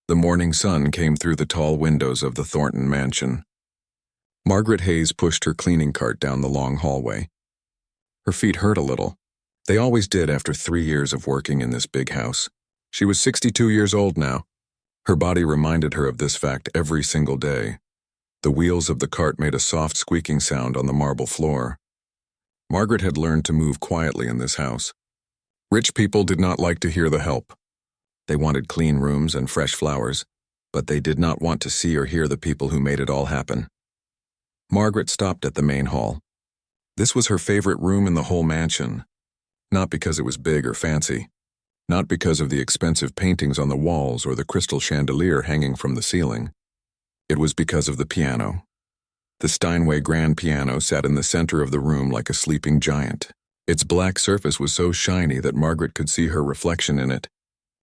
The morning sun came through the tall windows of the Thornton mansion. Margaret Hayes pushed her cleaning cart down the long hallway. Her feet hurt a little. They always did after 3 years of working in this big house. She was 62 years old now. Her body reminded her of this fact every single day. The wheels of the cart made a soft squeaking sound on the marble floor. Margaret had learned to move quietly in this house. Rich people did not like to hear the help. They wanted clean rooms and fresh flowers, but they did not want to see or hear the people who made it all happen. Margaret stopped at the main hall. This was her favorite room in the whole mansion. Not because it was big or fancy. Not because of the expensive paintings on the walls or the crystal chandelier hanging from the ceiling. It was because of the piano. The Steinway grand piano sat in the center of the room like a sleeping giant. Its black surface was so shiny that Margaret could see her reflection in it.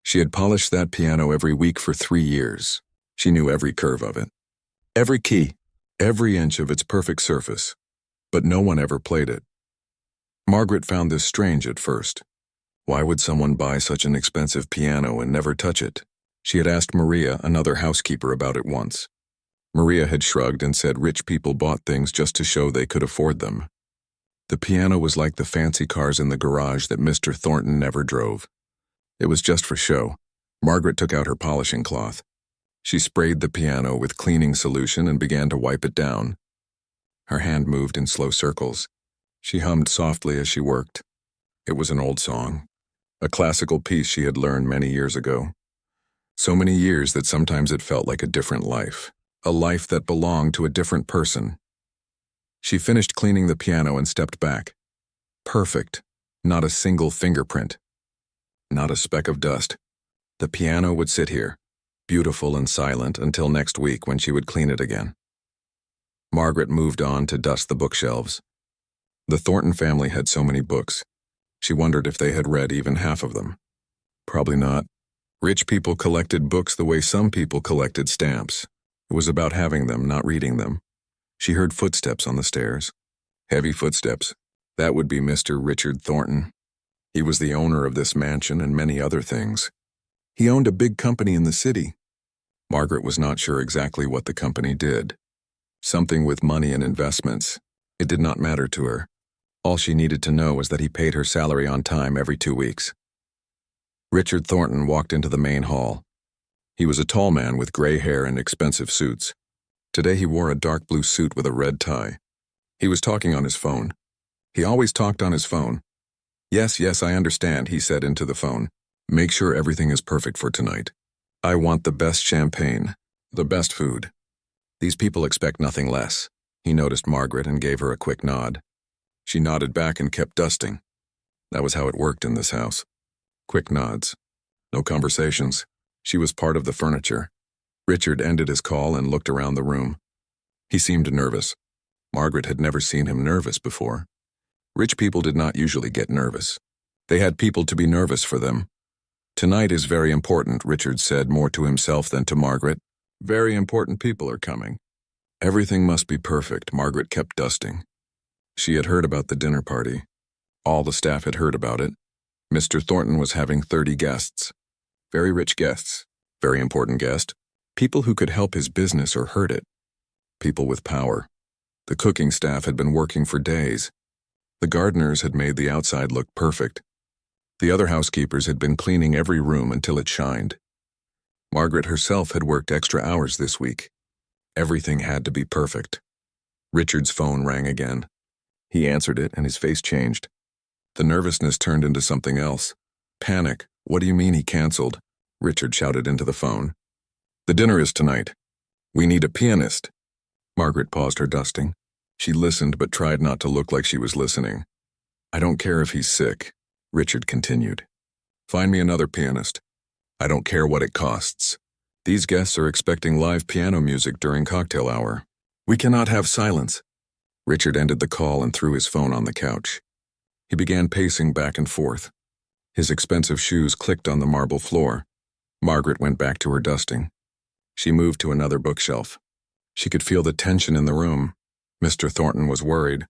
She had polished that piano every week for 3 years. She knew every curve of it, every key, every inch of its perfect surface, but no one ever played it. Margaret found this strange at first. Why would someone buy such an expensive piano and never touch it? She had asked Maria, another housekeeper, about it once. Maria had shrugged and said rich people bought things just to show they could afford them. The piano was like the fancy cars in the garage that Mr. Thornton never drove. It was just for show. Margaret took out her polishing cloth. She sprayed the piano with cleaning solution and began to wipe it down. Her hand moved in slow circles. She hummed softly as she worked. It was an old song, a classical piece she had learned many years ago. So many years that sometimes it felt like a different life, a life that belonged to a different person. She finished cleaning the piano and stepped back. Perfect, not a single fingerprint. Not a speck of dust. The piano would sit here, beautiful and silent, until next week when she would clean it again. Margaret moved on to dust the bookshelves. The Thornton family had so many books. She wondered if they had read even half of them. Probably not. Rich people collected books the way some people collected stamps. It was about having them, not reading them. She heard footsteps on the stairs. Heavy footsteps. That would be Mr. Richard Thornton. He was the owner of this mansion and many other things. He owned a big company in the city. Margaret was not sure exactly what the company did. Something with money and investments. It did not matter to her. All she needed to know was that he paid her salary on time every 2 weeks. Richard Thornton walked into the main hall. He was a tall man with gray hair and expensive suits. Today he wore a dark blue suit with a red tie. He was talking on his phone. He always talked on his phone. Yes, I understand, he said into the phone. Make sure everything is perfect for tonight. I want the best champagne, the best food. These people expect nothing less. He noticed Margaret and gave her a quick nod. She nodded back and kept dusting. That was how it worked in this house. Quick nods. No conversations. She was part of the furniture. Richard ended his call and looked around the room. He seemed nervous. Margaret had never seen him nervous before. Rich people did not usually get nervous. They had people to be nervous for them. Tonight is very important, Richard said, more to himself than to Margaret. Very important people are coming. Everything must be perfect. Margaret kept dusting. She had heard about the dinner party. All the staff had heard about it. Mr. Thornton was having 30 guests. Very rich guests. Very important guests. People who could help his business or hurt it. People with power. The cooking staff had been working for days. The gardeners had made the outside look perfect. The other housekeepers had been cleaning every room until it shined. Margaret herself had worked extra hours this week. Everything had to be perfect. Richard's phone rang again. He answered it and his face changed. The nervousness turned into something else. Panic. What do you mean he canceled? Richard shouted into the phone. The dinner is tonight. We need a pianist. Margaret paused her dusting. She listened but tried not to look like she was listening. I don't care if he's sick, Richard continued. Find me another pianist. I don't care what it costs. These guests are expecting live piano music during cocktail hour. We cannot have silence. Richard ended the call and threw his phone on the couch. He began pacing back and forth. His expensive shoes clicked on the marble floor. Margaret went back to her dusting. She moved to another bookshelf. She could feel the tension in the room. Mr. Thornton was worried.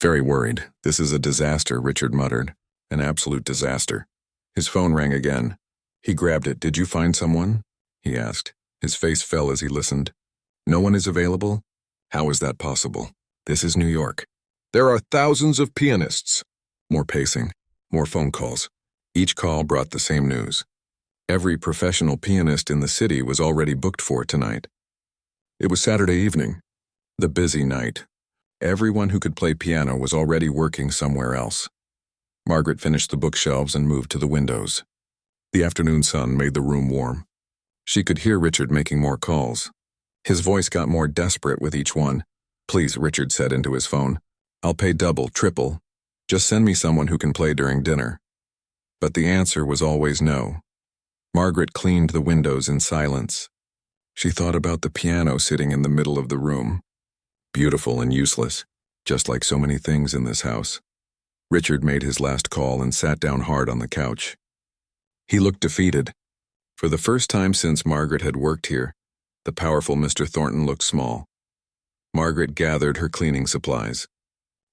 Very worried. This is a disaster, Richard muttered. An absolute disaster. His phone rang again. He grabbed it. Did you find someone? he asked. His face fell as he listened. No one is available? How is that possible? This is New York. There are thousands of pianists. More pacing, more phone calls. Each call brought the same news. Every professional pianist in the city was already booked for tonight. It was Saturday evening, the busy night. Everyone who could play piano was already working somewhere else. Margaret finished the bookshelves and moved to the windows. The afternoon sun made the room warm. She could hear Richard making more calls. His voice got more desperate with each one. Please, Richard said into his phone. I'll pay double, triple. Just send me someone who can play during dinner. But the answer was always no. Margaret cleaned the windows in silence. She thought about the piano sitting in the middle of the room. Beautiful and useless, just like so many things in this house. Richard made his last call and sat down hard on the couch. He looked defeated. For the first time since Margaret had worked here, the powerful Mr. Thornton looked small. Margaret gathered her cleaning supplies.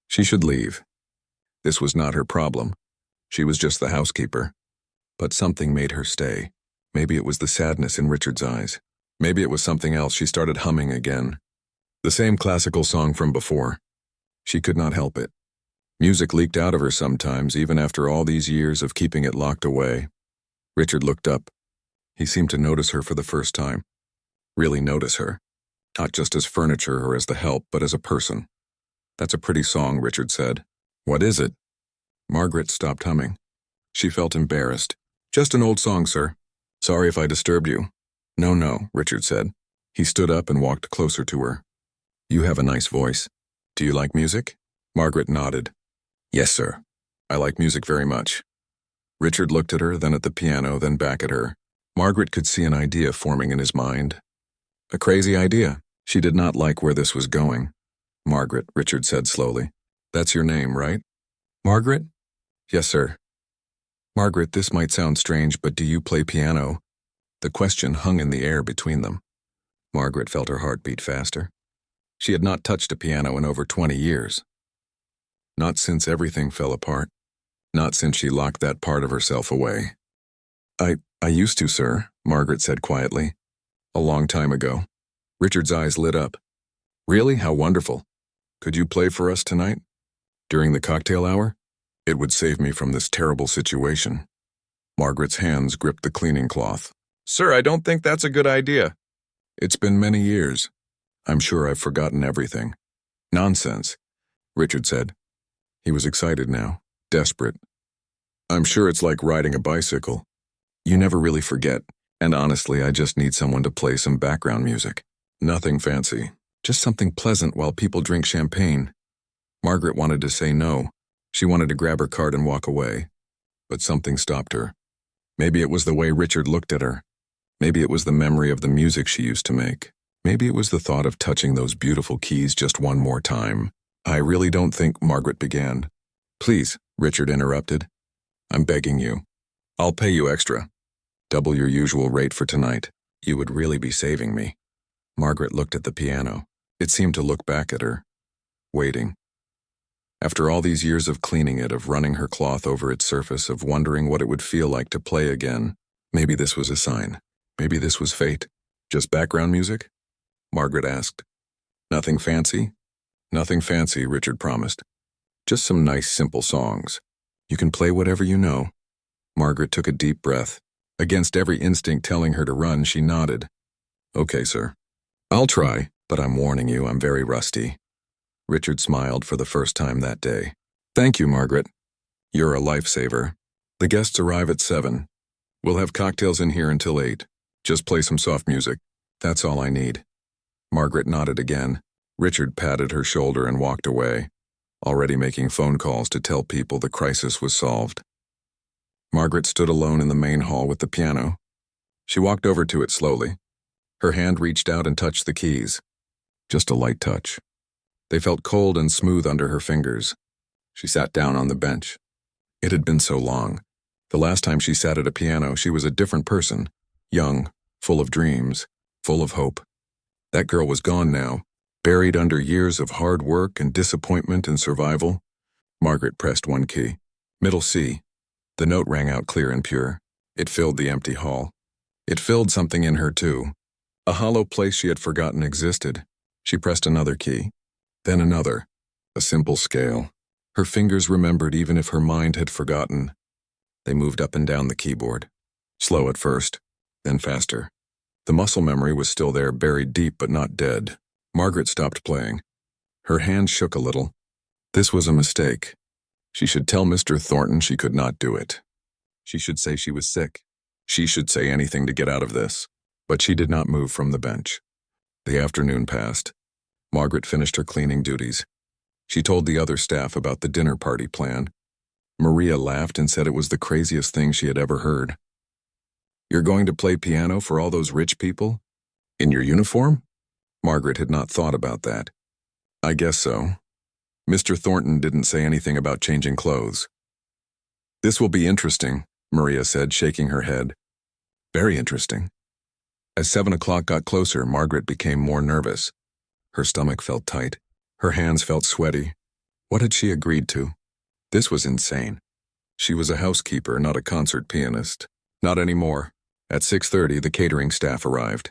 She should leave. This was not her problem. She was just the housekeeper. But something made her stay. Maybe it was the sadness in Richard's eyes. Maybe it was something else. She started humming again. The same classical song from before. She could not help it. Music leaked out of her sometimes, even after all these years of keeping it locked away. Richard looked up. He seemed to notice her for the first time. Really notice her. Not just as furniture or as the help, but as a person. That's a pretty song, Richard said. What is it? Margaret stopped humming. She felt embarrassed. Just an old song, sir. Sorry if I disturbed you. No, Richard said. He stood up and walked closer to her. You have a nice voice. Do you like music? Margaret nodded. Yes, sir. I like music very much. Richard looked at her, then at the piano, then back at her. Margaret could see an idea forming in his mind. A crazy idea. She did not like where this was going. Margaret, Richard said slowly. That's your name, right? Margaret? Yes, sir. Margaret, this might sound strange, but do you play piano? The question hung in the air between them. Margaret felt her heart beat faster. She had not touched a piano in over 20 years. Not since everything fell apart. Not since she locked that part of herself away. I used to, sir, Margaret said quietly. A long time ago. Richard's eyes lit up. Really? How wonderful. Could you play for us tonight? During the cocktail hour? It would save me from this terrible situation. Margaret's hands gripped the cleaning cloth. Sir, I don't think that's a good idea. It's been many years. I'm sure I've forgotten everything. Nonsense, Richard said. He was excited now, desperate. I'm sure it's like riding a bicycle. You never really forget, and honestly, I just need someone to play some background music. Nothing fancy, just something pleasant while people drink champagne. Margaret wanted to say no. She wanted to grab her card and walk away. But something stopped her. Maybe it was the way Richard looked at her. Maybe it was the memory of the music she used to make. Maybe it was the thought of touching those beautiful keys just one more time. I really don't think, Margaret began. Please, Richard interrupted. I'm begging you. I'll pay you extra. Double your usual rate for tonight. You would really be saving me. Margaret looked at the piano. It seemed to look back at her, waiting. After all these years of cleaning it, of running her cloth over its surface, of wondering what it would feel like to play again, maybe this was a sign. Maybe this was fate. Just background music? Margaret asked. Nothing fancy? Nothing fancy, Richard promised. Just some nice, simple songs. You can play whatever you know. Margaret took a deep breath. Against every instinct telling her to run, she nodded. Okay, sir. I'll try, but I'm warning you, I'm very rusty. Richard smiled for the first time that day. Thank you, Margaret. You're a lifesaver. The guests arrive at 7. We'll have cocktails in here until 8. Just play some soft music. That's all I need. Margaret nodded again. Richard patted her shoulder and walked away, already making phone calls to tell people the crisis was solved. Margaret stood alone in the main hall with the piano. She walked over to it slowly. Her hand reached out and touched the keys. Just a light touch. They felt cold and smooth under her fingers. She sat down on the bench. It had been so long. The last time she sat at a piano, she was a different person. Young, full of dreams, full of hope. That girl was gone now, buried under years of hard work and disappointment and survival. Margaret pressed one key. Middle C. The note rang out clear and pure. It filled the empty hall. It filled something in her too. A hollow place she had forgotten existed. She pressed another key. Then another. A simple scale. Her fingers remembered even if her mind had forgotten. They moved up and down the keyboard. Slow at first, then faster. The muscle memory was still there, buried deep but not dead. Margaret stopped playing. Her hand shook a little. This was a mistake. She should tell Mr. Thornton she could not do it. She should say she was sick. She should say anything to get out of this. But she did not move from the bench. The afternoon passed. Margaret finished her cleaning duties. She told the other staff about the dinner party plan. Maria laughed and said it was the craziest thing she had ever heard. "You're going to play piano for all those rich people? In your uniform?" Margaret had not thought about that. "I guess so." Mr. Thornton didn't say anything about changing clothes. "This will be interesting," Maria said, shaking her head. "Very interesting." As 7 o'clock got closer, Margaret became more nervous. Her stomach felt tight. Her hands felt sweaty. What had she agreed to? This was insane. She was a housekeeper, not a concert pianist. Not anymore. At 6:30, the catering staff arrived.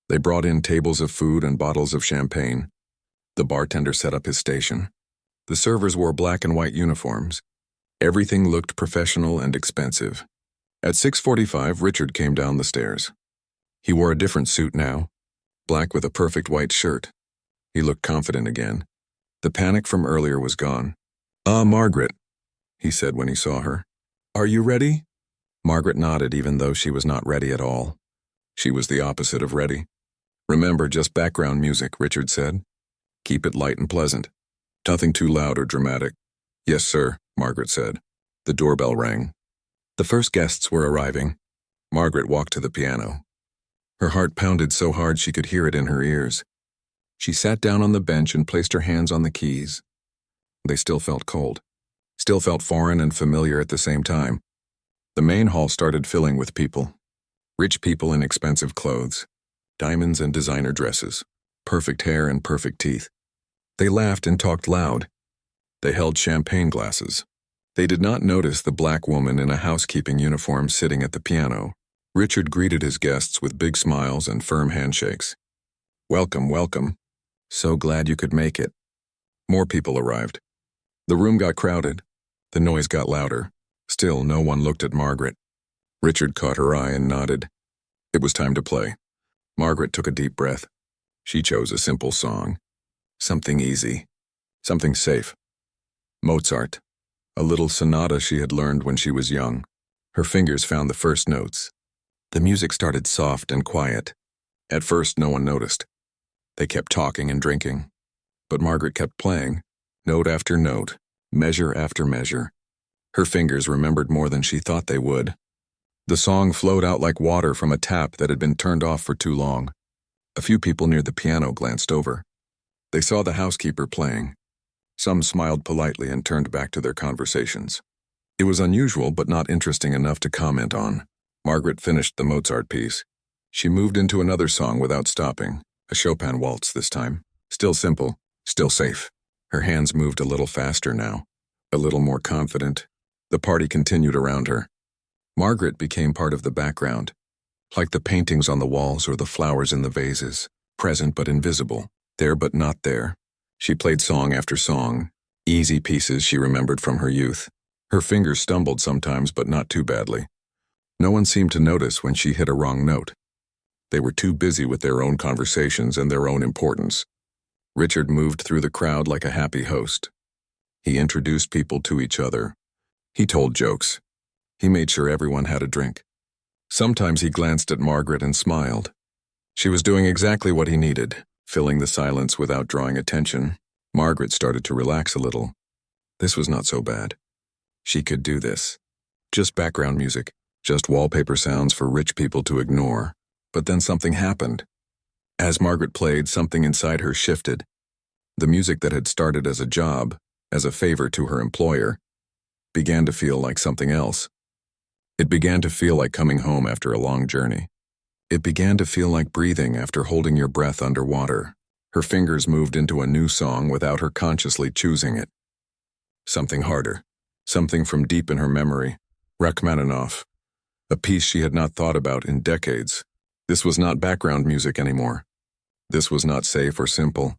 They brought in tables of food and bottles of champagne. The bartender set up his station. The servers wore black and white uniforms. Everything looked professional and expensive. At 6:45, Richard came down the stairs. He wore a different suit now, black with a perfect white shirt. He looked confident again. The panic from earlier was gone. "Ah, Margaret," he said when he saw her. "Are you ready?" Margaret nodded even though she was not ready at all. She was the opposite of ready. "Remember, just background music," Richard said. "Keep it light and pleasant. Nothing too loud or dramatic." "Yes, sir," Margaret said. The doorbell rang. The first guests were arriving. Margaret walked to the piano. Her heart pounded so hard she could hear it in her ears. She sat down on the bench and placed her hands on the keys. They still felt cold, still felt foreign and familiar at the same time. The main hall started filling with people. Rich people in expensive clothes, diamonds and designer dresses, perfect hair and perfect teeth. They laughed and talked loud. They held champagne glasses. They did not notice the black woman in a housekeeping uniform sitting at the piano. Richard greeted his guests with big smiles and firm handshakes. "Welcome, welcome. So glad you could make it." More people arrived. The room got crowded. The noise got louder. Still, no one looked at Margaret. Richard caught her eye and nodded. It was time to play. Margaret took a deep breath. She chose a simple song. Something easy. Something safe. Mozart. A little sonata she had learned when she was young. Her fingers found the first notes. The music started soft and quiet. At first, no one noticed. They kept talking and drinking. But Margaret kept playing, note after note, measure after measure. Her fingers remembered more than she thought they would. The song flowed out like water from a tap that had been turned off for too long. A few people near the piano glanced over. They saw the housekeeper playing. Some smiled politely and turned back to their conversations. It was unusual but not interesting enough to comment on. Margaret finished the Mozart piece. She moved into another song without stopping. A Chopin waltz this time. Still simple, still safe. Her hands moved a little faster now, a little more confident. The party continued around her. Margaret became part of the background, like the paintings on the walls or the flowers in the vases, present but invisible, there but not there. She played song after song, easy pieces she remembered from her youth. Her fingers stumbled sometimes, but not too badly. No one seemed to notice when she hit a wrong note. They were too busy with their own conversations and their own importance. Richard moved through the crowd like a happy host. He introduced people to each other. He told jokes. He made sure everyone had a drink. Sometimes he glanced at Margaret and smiled. She was doing exactly what he needed, filling the silence without drawing attention. Margaret started to relax a little. This was not so bad. She could do this. Just background music, just wallpaper sounds for rich people to ignore. But then something happened. As Margaret played, something inside her shifted. The music that had started as a job, as a favor to her employer, began to feel like something else. It began to feel like coming home after a long journey. It began to feel like breathing after holding your breath underwater. Her fingers moved into a new song without her consciously choosing it. Something harder, something from deep in her memory. Rachmaninoff. a piece she had not thought about in decades. This was not background music anymore. This was not safe or simple.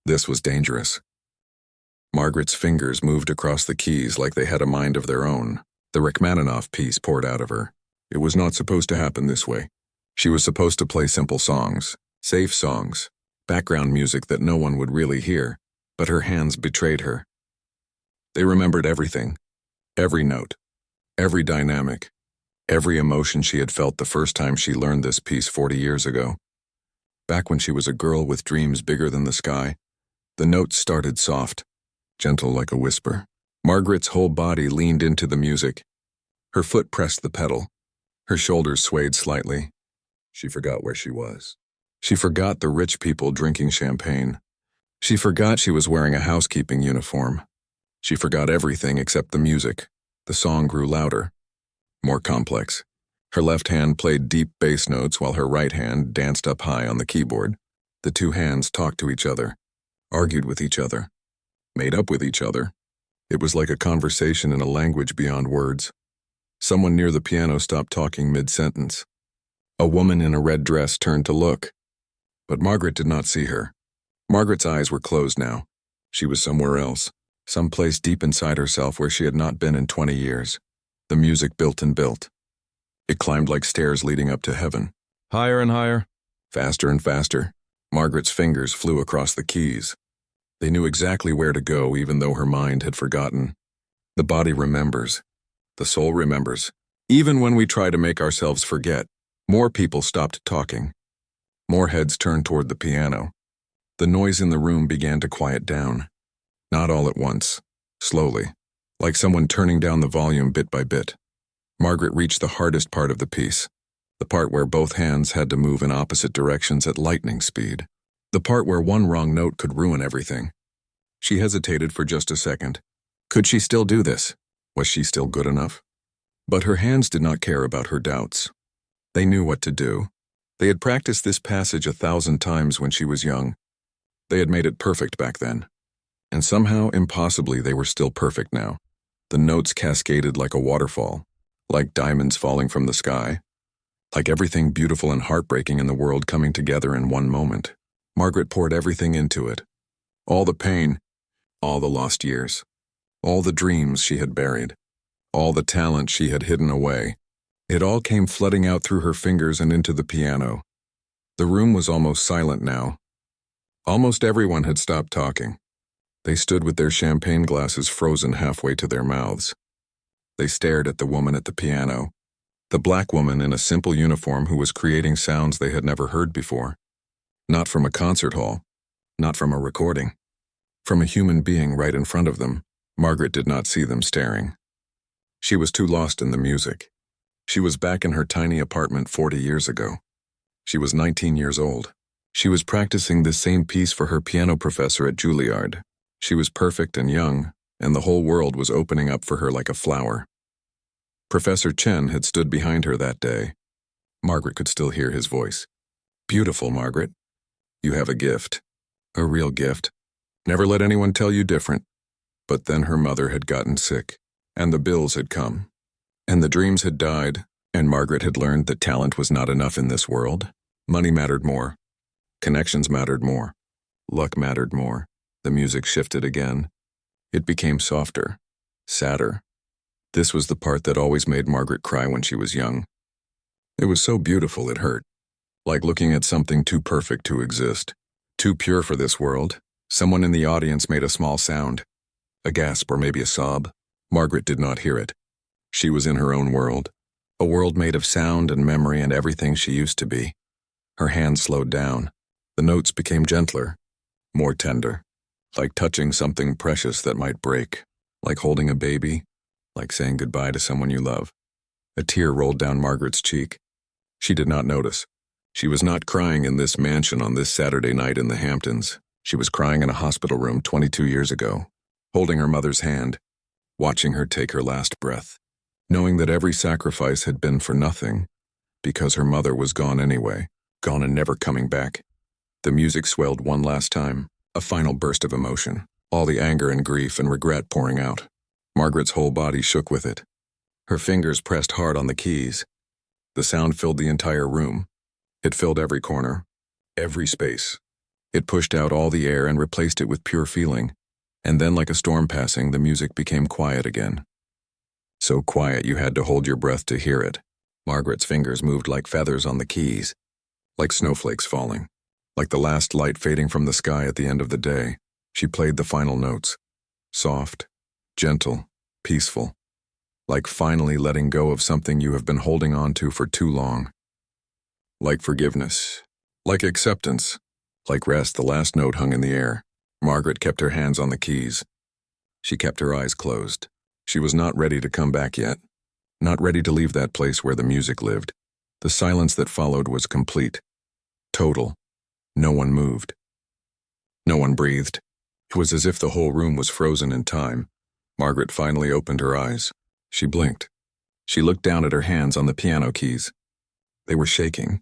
This was dangerous. Margaret's fingers moved across the keys like they had a mind of their own. The Rachmaninoff piece poured out of her. It was not supposed to happen this way. She was supposed to play simple songs, safe songs, background music that no one would really hear, but her hands betrayed her. They remembered everything, every note, every dynamic, every emotion she had felt the first time she learned this piece 40 years ago. Back when she was a girl with dreams bigger than the sky, the notes started soft, gentle like a whisper. Margaret's whole body leaned into the music. Her foot pressed the pedal. Her shoulders swayed slightly. She forgot where she was. She forgot the rich people drinking champagne. She forgot she was wearing a housekeeping uniform. She forgot everything except the music. The song grew louder, more complex. Her left hand played deep bass notes while her right hand danced up high on the keyboard. The two hands talked to each other, argued with each other, made up with each other. It was like a conversation in a language beyond words. Someone near the piano stopped talking mid-sentence. A woman in a red dress turned to look, but Margaret did not see her. Margaret's eyes were closed now. She was somewhere else, someplace deep inside herself where she had not been in 20 years. The music built and built. It climbed like stairs leading up to heaven. Higher and higher, faster and faster. Margaret's fingers flew across the keys. They knew exactly where to go even though her mind had forgotten. The body remembers. The soul remembers. Even when we try to make ourselves forget, more people stopped talking. More heads turned toward the piano. The noise in the room began to quiet down. Not all at once, slowly, like someone turning down the volume bit by bit. Margaret reached the hardest part of the piece, the part where both hands had to move in opposite directions at lightning speed, the part where one wrong note could ruin everything. She hesitated for just a second. Could she still do this? Was she still good enough? But her hands did not care about her doubts. They knew what to do. They had practiced this passage 1,000 times when she was young. They had made it perfect back then. And somehow, impossibly, they were still perfect now. The notes cascaded like a waterfall, like diamonds falling from the sky, like everything beautiful and heartbreaking in the world coming together in one moment. Margaret poured everything into it. All the pain, all the lost years, all the dreams she had buried, all the talent she had hidden away. It all came flooding out through her fingers and into the piano. The room was almost silent now. Almost everyone had stopped talking. They stood with their champagne glasses frozen halfway to their mouths. They stared at the woman at the piano, the black woman in a simple uniform who was creating sounds they had never heard before. Not from a concert hall, not from a recording. From a human being right in front of them. Margaret did not see them staring. She was too lost in the music. She was back in her tiny apartment 40 years ago. She was 19 years old. She was practicing this same piece for her piano professor at Juilliard. She was perfect and young, and the whole world was opening up for her like a flower. Professor Chen had stood behind her that day. Margaret could still hear his voice. Beautiful, Margaret. You have a gift. A real gift. Never let anyone tell you different. But then her mother had gotten sick, and the bills had come, and the dreams had died, and Margaret had learned that talent was not enough in this world. Money mattered more. Connections mattered more. Luck mattered more. The music shifted again. It became softer, sadder. This was the part that always made Margaret cry when she was young. It was so beautiful it hurt, like looking at something too perfect to exist, too pure for this world. Someone in the audience made a small sound, a gasp or maybe a sob. Margaret did not hear it. She was in her own world, a world made of sound and memory and everything she used to be. Her hands slowed down. The notes became gentler, more tender, like touching something precious that might break, like holding a baby, like saying goodbye to someone you love. A tear rolled down Margaret's cheek. She did not notice. She was not crying in this mansion on this Saturday night in the Hamptons. She was crying in a hospital room 22 years ago, holding her mother's hand, watching her take her last breath, knowing that every sacrifice had been for nothing, because her mother was gone anyway, gone and never coming back. The music swelled one last time, a final burst of emotion, all the anger and grief and regret pouring out. Margaret's whole body shook with it. Her fingers pressed hard on the keys. The sound filled the entire room. It filled every corner, every space. It pushed out all the air and replaced it with pure feeling. And then, like a storm passing, the music became quiet again. So quiet you had to hold your breath to hear it. Margaret's fingers moved like feathers on the keys, like snowflakes falling, like the last light fading from the sky at the end of the day. She played the final notes, soft, gentle, peaceful, like finally letting go of something you have been holding on to for too long. Like forgiveness, like acceptance, like rest. The last note hung in the air. Margaret kept her hands on the keys. She kept her eyes closed. She was not ready to come back yet, not ready to leave that place where the music lived. The silence that followed was complete, total. No one moved. No one breathed. It was as if the whole room was frozen in time. Margaret finally opened her eyes. She blinked. She looked down at her hands on the piano keys. They were shaking.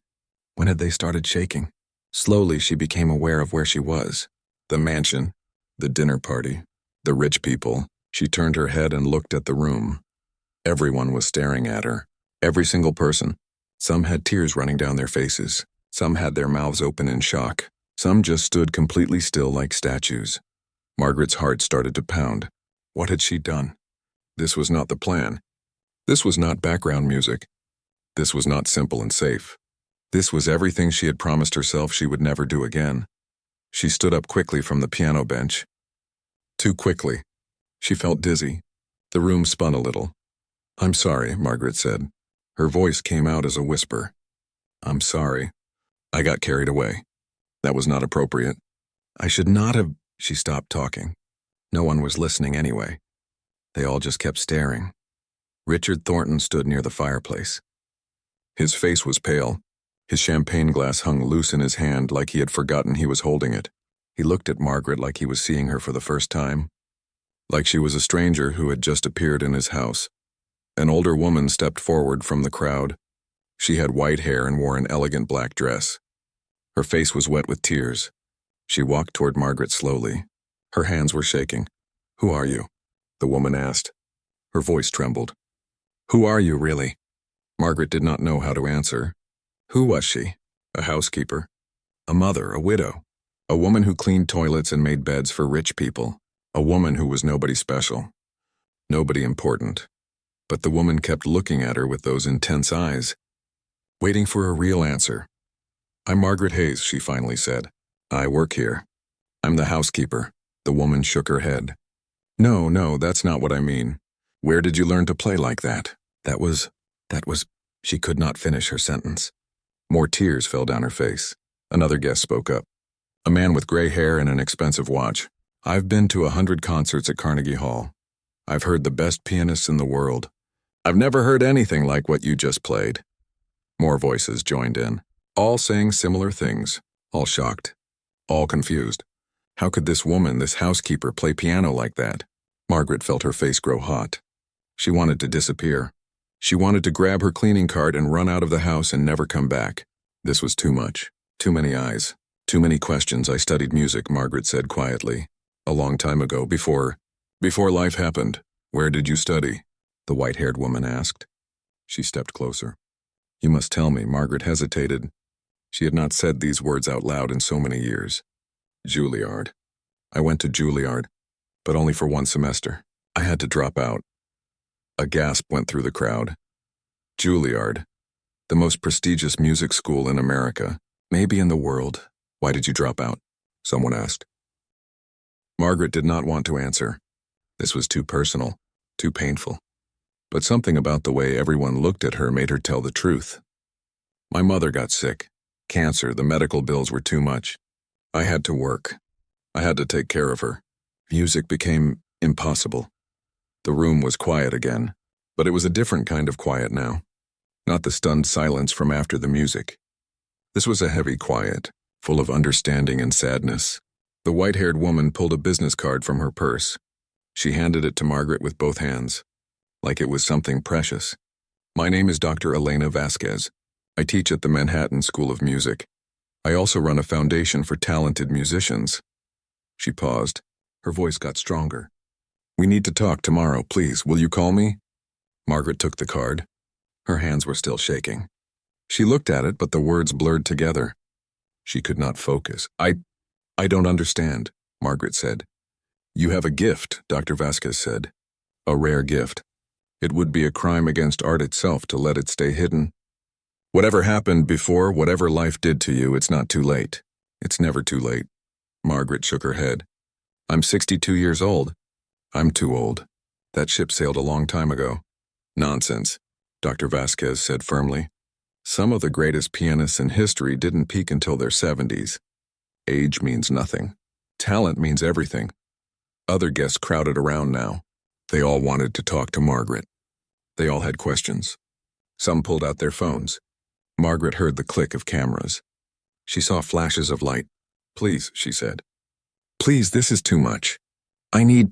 When had they started shaking? Slowly, she became aware of where she was. The mansion, the dinner party, the rich people. She turned her head and looked at the room. Everyone was staring at her. Every single person. Some had tears running down their faces. Some had their mouths open in shock. Some just stood completely still like statues. Margaret's heart started to pound. What had she done? This was not the plan. This was not background music. This was not simple and safe. This was everything she had promised herself she would never do again. She stood up quickly from the piano bench. Too quickly. She felt dizzy. The room spun a little. "I'm sorry," Margaret said. Her voice came out as a whisper. "I'm sorry. I got carried away. That was not appropriate. I should not have—" She stopped talking. No one was listening anyway. They all just kept staring. Richard Thornton stood near the fireplace. His face was pale. His champagne glass hung loose in his hand like he had forgotten he was holding it. He looked at Margaret like he was seeing her for the first time. Like she was a stranger who had just appeared in his house. An older woman stepped forward from the crowd. She had white hair and wore an elegant black dress. Her face was wet with tears. She walked toward Margaret slowly. Her hands were shaking. "Who are you?" the woman asked. Her voice trembled. "Who are you, really?" Margaret did not know how to answer. Who was she? A housekeeper? A mother, a widow? A woman who cleaned toilets and made beds for rich people? A woman who was nobody special? Nobody important? But the woman kept looking at her with those intense eyes, waiting for a real answer. "I'm Margaret Hayes," she finally said. "I work here. I'm the housekeeper." The woman shook her head. No, that's not what I mean. Where did you learn to play like that?" That was... She could not finish her sentence. More tears fell down her face. Another guest spoke up. A man with gray hair and an expensive watch. "I've been to 100 concerts at Carnegie Hall. I've heard the best pianists in the world. I've never heard anything like what you just played." More voices joined in, all saying similar things, all shocked, all confused. How could this woman, this housekeeper, play piano like that? Margaret felt her face grow hot. She wanted to disappear. She wanted to grab her cleaning cart and run out of the house and never come back. This was too much. Too many eyes. Too many questions. "I studied music," Margaret said quietly. "A long time ago, before life happened." "Where did you study?" the white-haired woman asked. She stepped closer. "You must tell me." Margaret hesitated. She had not said these words out loud in so many years. "Juilliard. I went to Juilliard, but only for 1 semester. I had to drop out." A gasp went through the crowd. Juilliard, the most prestigious music school in America, maybe in the world. "Why did you drop out?" someone asked. Margaret did not want to answer. This was too personal, too painful. But something about the way everyone looked at her made her tell the truth. "My mother got sick. Cancer. The medical bills were too much. I had to work. I had to take care of her. Music became impossible." The room was quiet again, but it was a different kind of quiet now. Not the stunned silence from after the music. This was a heavy quiet, full of understanding and sadness. The white-haired woman pulled a business card from her purse. She handed it to Margaret with both hands, like it was something precious. "My name is Dr. Elena Vasquez. I teach at the Manhattan School of Music. I also run a foundation for talented musicians." She paused. Her voice got stronger. "We need to talk tomorrow, please. Will you call me?" Margaret took the card. Her hands were still shaking. She looked at it, but the words blurred together. She could not focus. I don't understand, Margaret said. You have a gift, Dr. Vasquez said. A rare gift. It would be a crime against art itself to let it stay hidden. Whatever happened before, whatever life did to you, it's not too late. It's never too late. Margaret shook her head. I'm 62 years old. I'm too old. That ship sailed a long time ago. Nonsense, Dr. Vasquez said firmly. Some of the greatest pianists in history didn't peak until their 70s. Age means nothing. Talent means everything. Other guests crowded around now. They all wanted to talk to Margaret. They all had questions. Some pulled out their phones. Margaret heard the click of cameras. She saw flashes of light. Please, she said. Please, this is too much. I need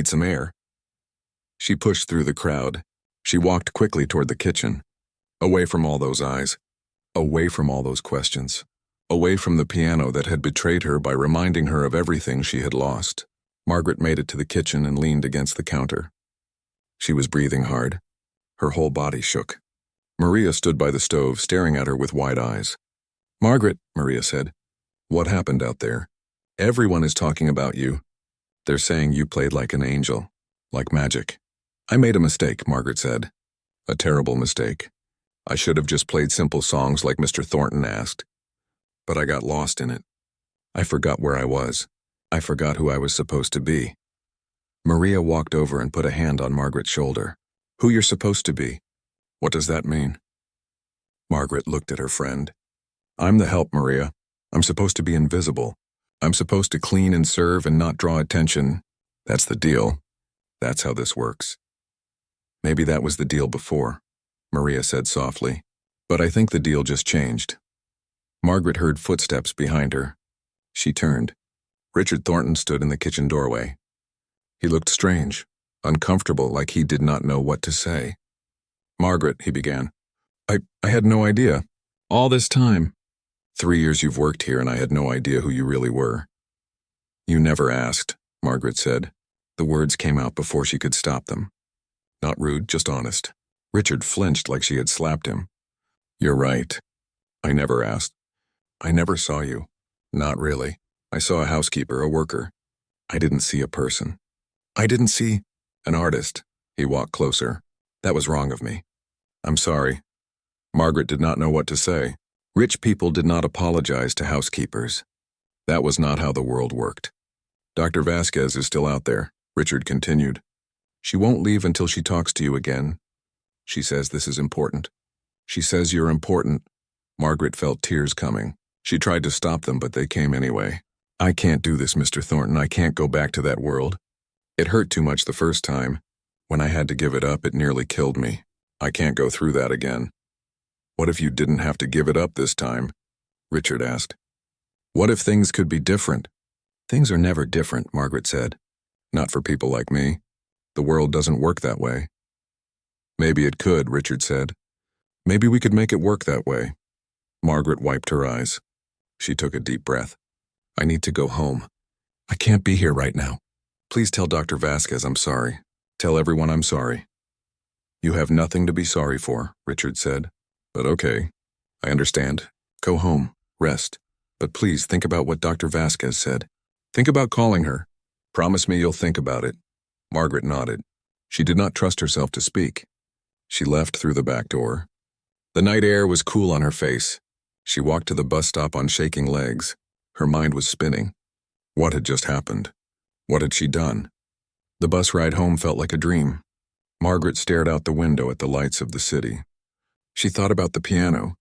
some air. She pushed through the crowd. She walked quickly toward the kitchen. Away from all those eyes. Away from all those questions. Away from the piano that had betrayed her by reminding her of everything she had lost. Margaret made it to the kitchen and leaned against the counter. She was breathing hard. Her whole body shook. Maria stood by the stove, staring at her with wide eyes. Margaret, Maria said, what happened out there? Everyone is talking about you. They're saying you played like an angel, like magic. I made a mistake, Margaret said. A terrible mistake. I should have just played simple songs like Mr. Thornton asked. But I got lost in it. I forgot where I was. I forgot who I was supposed to be. Maria walked over and put a hand on Margaret's shoulder. Who you're supposed to be? What does that mean? Margaret looked at her friend. I'm the help, Maria. I'm supposed to be invisible. I'm supposed to clean and serve and not draw attention. That's the deal. That's how this works. Maybe that was the deal before, Maria said softly. But I think the deal just changed. Margaret heard footsteps behind her. She turned. Richard Thornton stood in the kitchen doorway. He looked strange, uncomfortable, like he did not know what to say. Margaret, he began. I had no idea. All this time. 3 years you've worked here and I had no idea who you really were. You never asked, Margaret said. The words came out before she could stop them. Not rude, just honest. Richard flinched like she had slapped him. You're right. I never asked. I never saw you. Not really. I saw a housekeeper, a worker. I didn't see a person. I didn't see an artist. He walked closer. That was wrong of me. I'm sorry. Margaret did not know what to say. Rich people did not apologize to housekeepers. That was not how the world worked. Dr. Vasquez is still out there, Richard continued. She won't leave until she talks to you again. She says this is important. She says you're important. Margaret felt tears coming. She tried to stop them, but they came anyway. I can't do this, Mr. Thornton. I can't go back to that world. It hurt too much the first time. When I had to give it up, it nearly killed me. I can't go through that again. What if you didn't have to give it up this time? Richard asked. What if things could be different? Things are never different, Margaret said. Not for people like me. The world doesn't work that way. Maybe it could, Richard said. Maybe we could make it work that way. Margaret wiped her eyes. She took a deep breath. I need to go home. I can't be here right now. Please tell Dr. Vasquez I'm sorry. Tell everyone I'm sorry. You have nothing to be sorry for, Richard said. But okay, I understand. Go home, rest. But please think about what Dr. Vasquez said. Think about calling her. Promise me you'll think about it. Margaret nodded. She did not trust herself to speak. She left through the back door. The night air was cool on her face. She walked to the bus stop on shaking legs. Her mind was spinning. What had just happened? What had she done? The bus ride home felt like a dream. Margaret stared out the window at the lights of the city. She thought about the piano,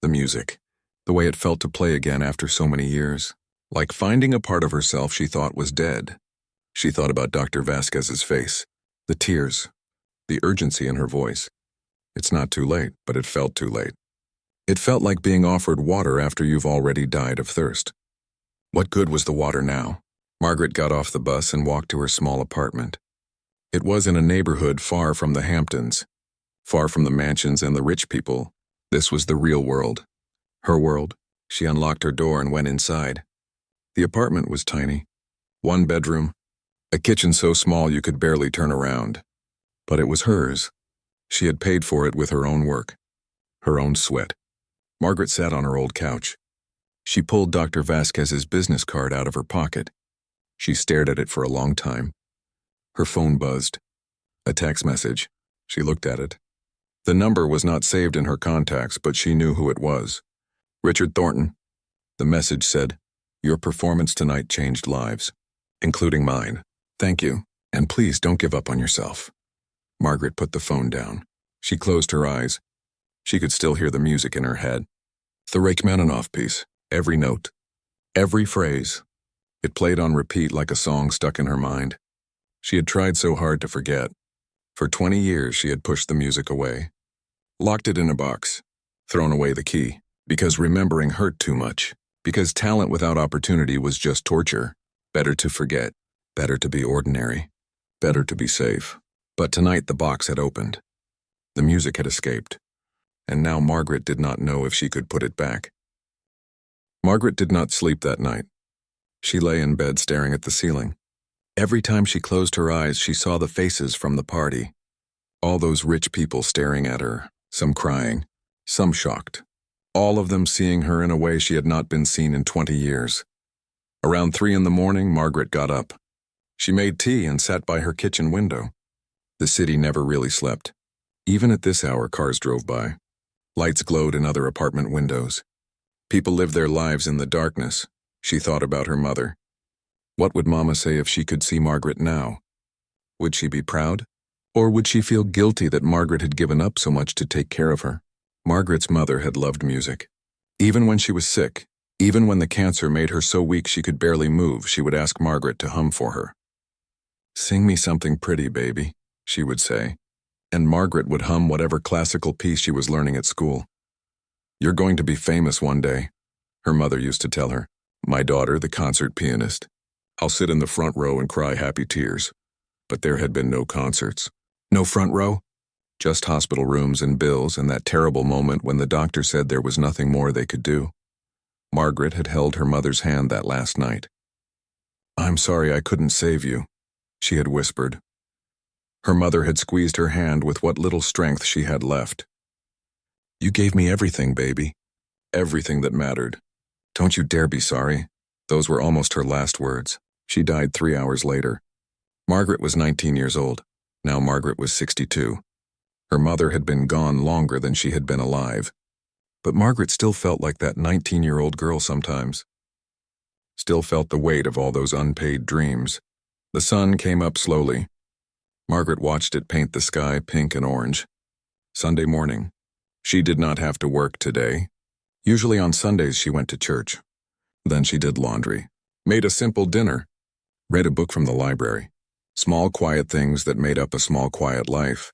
the music, the way it felt to play again after so many years. Like finding a part of herself she thought was dead. She thought about Dr. Vasquez's face, the tears, the urgency in her voice. It's not too late, but it felt too late. It felt like being offered water after you've already died of thirst. What good was the water now? Margaret got off the bus and walked to her small apartment. It was in a neighborhood far from the Hamptons, far from the mansions and the rich people. This was the real world. Her world. She unlocked her door and went inside. The apartment was tiny. 1 bedroom, a kitchen so small you could barely turn around. But it was hers. She had paid for it with her own work. her own sweat. Margaret sat on her old couch. She pulled Dr. Vasquez's business card out of her pocket. She stared at it for a long time. Her phone buzzed. A text message. She looked at it. The number was not saved in her contacts, but she knew who it was. Richard Thornton. The message said, "Your performance tonight changed lives, including mine. Thank you, and please don't give up on yourself." Margaret put the phone down. She closed her eyes. She could still hear the music in her head. The Rachmaninoff piece, every note, every phrase. It played on repeat like a song stuck in her mind. She had tried so hard to forget. For 20 years she had pushed the music away, locked it in a box, thrown away the key, because remembering hurt too much, because talent without opportunity was just torture. Better to forget, better to be ordinary, better to be safe. But tonight the box had opened. The music had escaped, and now Margaret did not know if she could put it back. Margaret did not sleep that night. She lay in bed staring at the ceiling. Every time she closed her eyes, she saw the faces from the party. All those rich people staring at her, some crying, some shocked. All of them seeing her in a way she had not been seen in 20 years. Around 3 in the morning, Margaret got up. She made tea and sat by her kitchen window. The city never really slept. Even at this hour, cars drove by. Lights glowed in other apartment windows. People lived their lives in the darkness. She thought about her mother. What would Mama say if she could see Margaret now? Would she be proud? Or would she feel guilty that Margaret had given up so much to take care of her? Margaret's mother had loved music. Even when she was sick, even when the cancer made her so weak she could barely move, she would ask Margaret to hum for her. "Sing me something pretty, baby," she would say, and Margaret would hum whatever classical piece she was learning at school. "You're going to be famous one day," her mother used to tell her. "My daughter, the concert pianist. I'll sit in the front row and cry happy tears." But there had been no concerts. No front row? Just hospital rooms and bills and that terrible moment when the doctor said there was nothing more they could do. Margaret had held her mother's hand that last night. "I'm sorry I couldn't save you," she had whispered. Her mother had squeezed her hand with what little strength she had left. "You gave me everything, baby. Everything that mattered. Don't you dare be sorry." Those were almost her last words. She died 3 hours later. Margaret was 19 years old. Now Margaret was 62. Her mother had been gone longer than she had been alive. But Margaret still felt like that 19-year-old girl sometimes. Still felt the weight of all those unpaid dreams. The sun came up slowly. Margaret watched it paint the sky pink and orange. Sunday morning. She did not have to work today. Usually on Sundays she went to church. Then she did laundry, made a simple dinner, read a book from the library. Small quiet things that made up a small quiet life.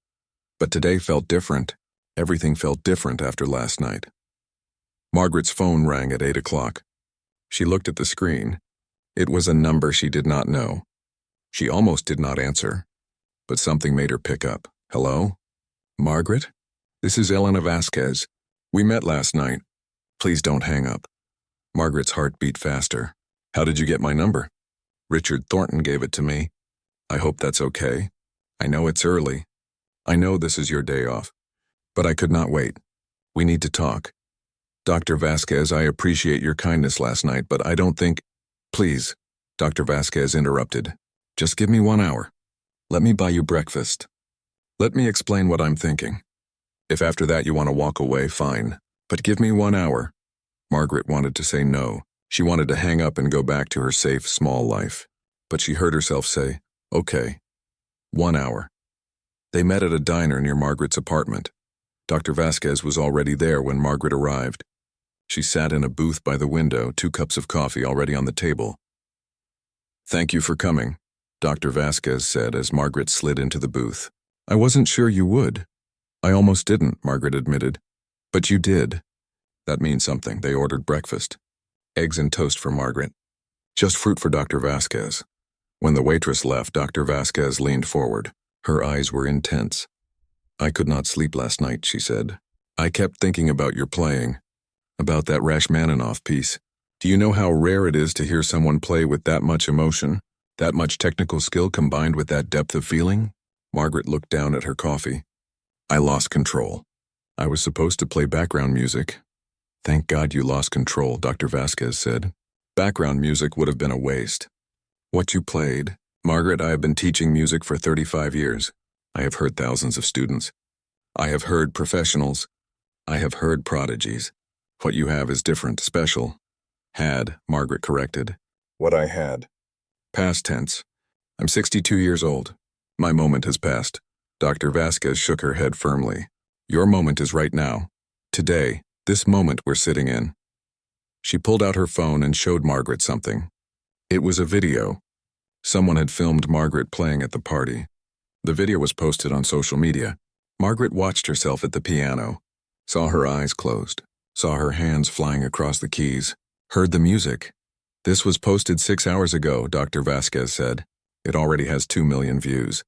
But today felt different. Everything felt different after last night. Margaret's phone rang at 8 o'clock. She looked at the screen. It was a number she did not know. She almost did not answer, but something made her pick up. "Hello? Margaret? This is Elena Vasquez. We met last night. Please don't hang up." Margaret's heart beat faster. "How did you get my number?" "Richard Thornton gave it to me. I hope that's okay. I know it's early. I know this is your day off. But I could not wait. We need to talk. Dr. Vasquez, I appreciate your kindness last night, but I don't think—" "Please," Dr. Vasquez interrupted. "Just give me 1 hour. Let me buy you breakfast. Let me explain what I'm thinking. If after that you want to walk away, fine. But give me 1 hour." Margaret wanted to say no. She wanted to hang up and go back to her safe, small life. But she heard herself say, "Okay. 1 hour." They met at a diner near Margaret's apartment. Dr. Vasquez was already there when Margaret arrived. She sat in a booth by the window, 2 cups of coffee already on the table. "Thank you for coming," Dr. Vasquez said as Margaret slid into the booth. "I wasn't sure you would." "I almost didn't," Margaret admitted. "But you did." That means something. They ordered breakfast. Eggs and toast for Margaret. Just fruit for Dr. Vasquez. When the waitress left, Dr. Vasquez leaned forward. Her eyes were intense. "I could not sleep last night," she said. "I kept thinking about your playing, about that Rachmaninoff piece. Do you know how rare it is to hear someone play with that much emotion, that much technical skill combined with that depth of feeling?" Margaret looked down at her coffee. "I lost control. I was supposed to play background music. Thank God you lost control, Dr. Vasquez said. Background music would have been a waste. What you played? Margaret, I have been teaching music for 35 years. I have heard thousands of students. I have heard professionals. I have heard prodigies. What you have is different, special. Had, Margaret corrected. What I had. Past tense. I'm 62 years old. My moment has passed. Dr. Vasquez shook her head firmly. Your moment is right now. Today, this moment we're sitting in. She pulled out her phone and showed Margaret something. It was a video. Someone had filmed Margaret playing at the party. The video was posted on social media. Margaret watched herself at the piano, saw her eyes closed, saw her hands flying across the keys, heard the music. This was posted 6 hours ago, Dr. Vasquez said. It already has 2 million views.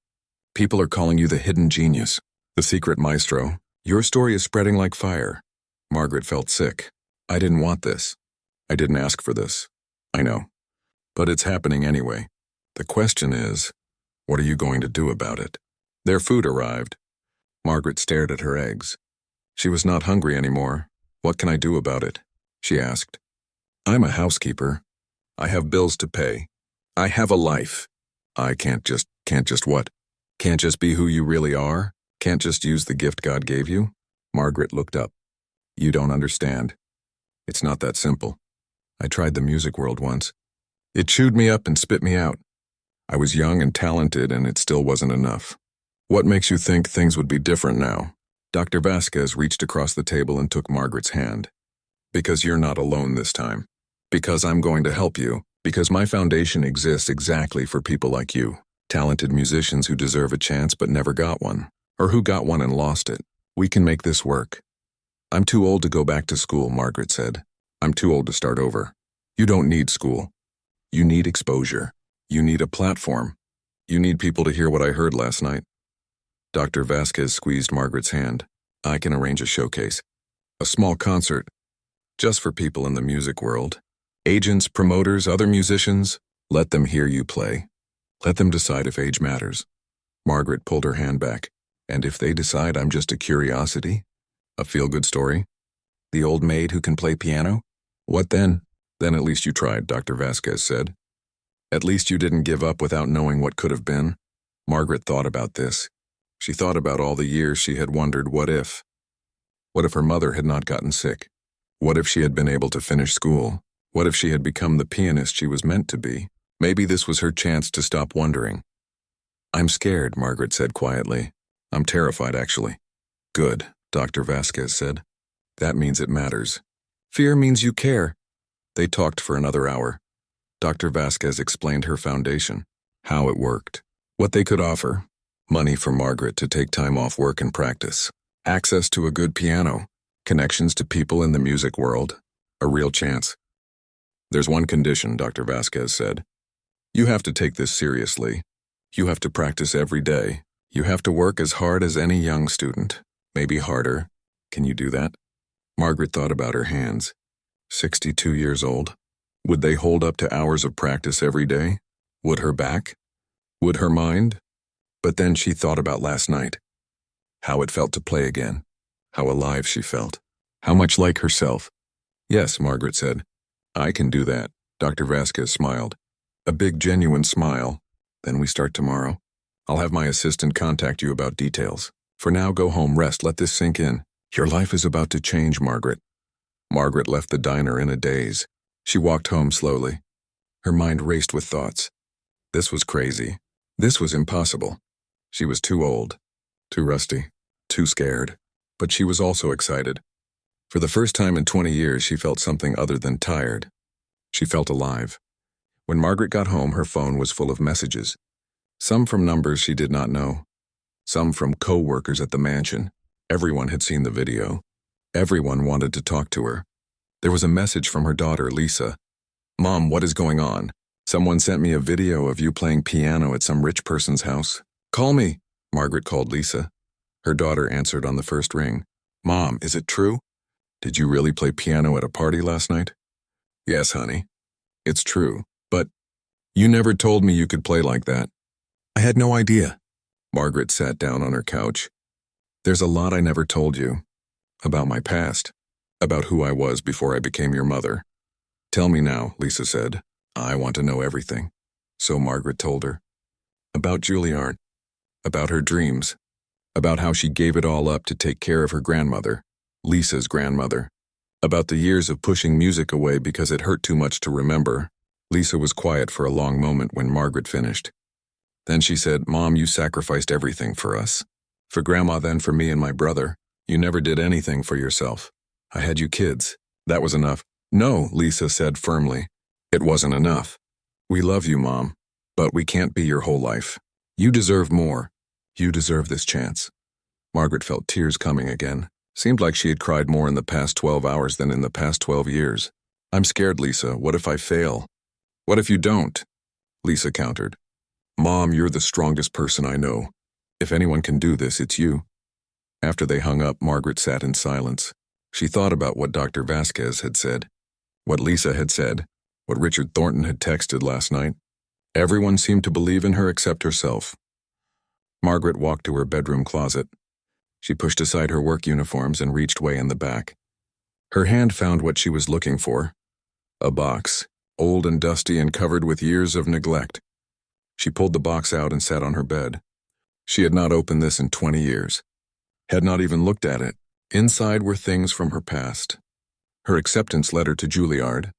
People are calling you the hidden genius, the secret maestro. Your story is spreading like fire. Margaret felt sick. I didn't want this. I didn't ask for this. I know. But it's happening anyway. The question is, what are you going to do about it? Their food arrived. Margaret stared at her eggs. She was not hungry anymore. What can I do about it? She asked. I'm a housekeeper. I have bills to pay. I have a life. I can't just what? Can't just be who you really are? Can't just use the gift God gave you? Margaret looked up. You don't understand. It's not that simple. I tried the music world once. It chewed me up and spit me out. I was young and talented, and it still wasn't enough. What makes you think things would be different now? Dr. Vasquez reached across the table and took Margaret's hand. Because you're not alone this time. Because I'm going to help you. Because my foundation exists exactly for people like you. Talented musicians who deserve a chance but never got one. Or who got one and lost it. We can make this work. I'm too old to go back to school, Margaret said. I'm too old to start over. You don't need school. You need exposure. You need a platform. You need people to hear what I heard last night. Dr. Vasquez squeezed Margaret's hand. I can arrange a showcase. A small concert. Just for people in the music world. Agents, promoters, other musicians. Let them hear you play. Let them decide if age matters. Margaret pulled her hand back. And if they decide I'm just a curiosity? A feel-good story? The old maid who can play piano? What then? Then at least you tried, Dr. Vasquez said. At least you didn't give up without knowing what could have been. Margaret thought about this. She thought about all the years she had wondered what if. What if her mother had not gotten sick? What if she had been able to finish school? What if she had become the pianist she was meant to be? Maybe this was her chance to stop wondering. I'm scared, Margaret said quietly. I'm terrified, actually. Good, Dr. Vasquez said. That means it matters. Fear means you care. They talked for another hour. Dr. Vasquez explained her foundation, how it worked, what they could offer. Money for Margaret to take time off work and practice. Access to a good piano. Connections to people in the music world. A real chance. There's one condition, Dr. Vasquez said. You have to take this seriously. You have to practice every day. You have to work as hard as any young student. Maybe harder. Can you do that? Margaret thought about her hands. 62 years old. Would they hold up to hours of practice every day? Would her back? Would her mind? But then she thought about last night. How it felt to play again. How alive she felt. How much like herself. Yes, Margaret said. I can do that. Dr. Vasquez smiled. A big, genuine smile. Then we start tomorrow. I'll have my assistant contact you about details. For now, go home, rest, let this sink in. Your life is about to change, Margaret. Margaret left the diner in a daze. She walked home slowly. Her mind raced with thoughts. This was crazy. This was impossible. She was too old, too rusty, too scared. But she was also excited. For the first time in 20 years, she felt something other than tired. She felt alive. When Margaret got home, her phone was full of messages. Some from numbers she did not know. Some from co-workers at the mansion. Everyone had seen the video. Everyone wanted to talk to her. There was a message from her daughter, Lisa. Mom, what is going on? Someone sent me a video of you playing piano at some rich person's house. Call me, Margaret called Lisa. Her daughter answered on the first ring. Mom, is it true? Did you really play piano at a party last night? Yes, honey. It's true, but you never told me you could play like that. I had no idea. Margaret sat down on her couch. There's a lot I never told you. About my past. About who I was before I became your mother. Tell me now, Lisa said. I want to know everything. So Margaret told her. About Juilliard. About her dreams. About how she gave it all up to take care of her grandmother, Lisa's grandmother. About the years of pushing music away because it hurt too much to remember. Lisa was quiet for a long moment when Margaret finished. Then she said, Mom, you sacrificed everything for us. For Grandma, then for me and my brother. You never did anything for yourself. I had you kids. That was enough. No, Lisa said firmly. It wasn't enough. We love you, Mom, but we can't be your whole life. You deserve more. You deserve this chance. Margaret felt tears coming again. Seemed like she had cried more in the past 12 hours than in the past 12 years. I'm scared, Lisa. What if I fail? What if you don't? Lisa countered. Mom, you're the strongest person I know. If anyone can do this, it's you. After they hung up, Margaret sat in silence. She thought about what Dr. Vasquez had said, what Lisa had said, what Richard Thornton had texted last night. Everyone seemed to believe in her except herself. Margaret walked to her bedroom closet. She pushed aside her work uniforms and reached way in the back. Her hand found what she was looking for. A box, old and dusty and covered with years of neglect. She pulled the box out and sat on her bed. She had not opened this in 20 years. Had not even looked at it. Inside were things from her past. Her acceptance letter to Juilliard,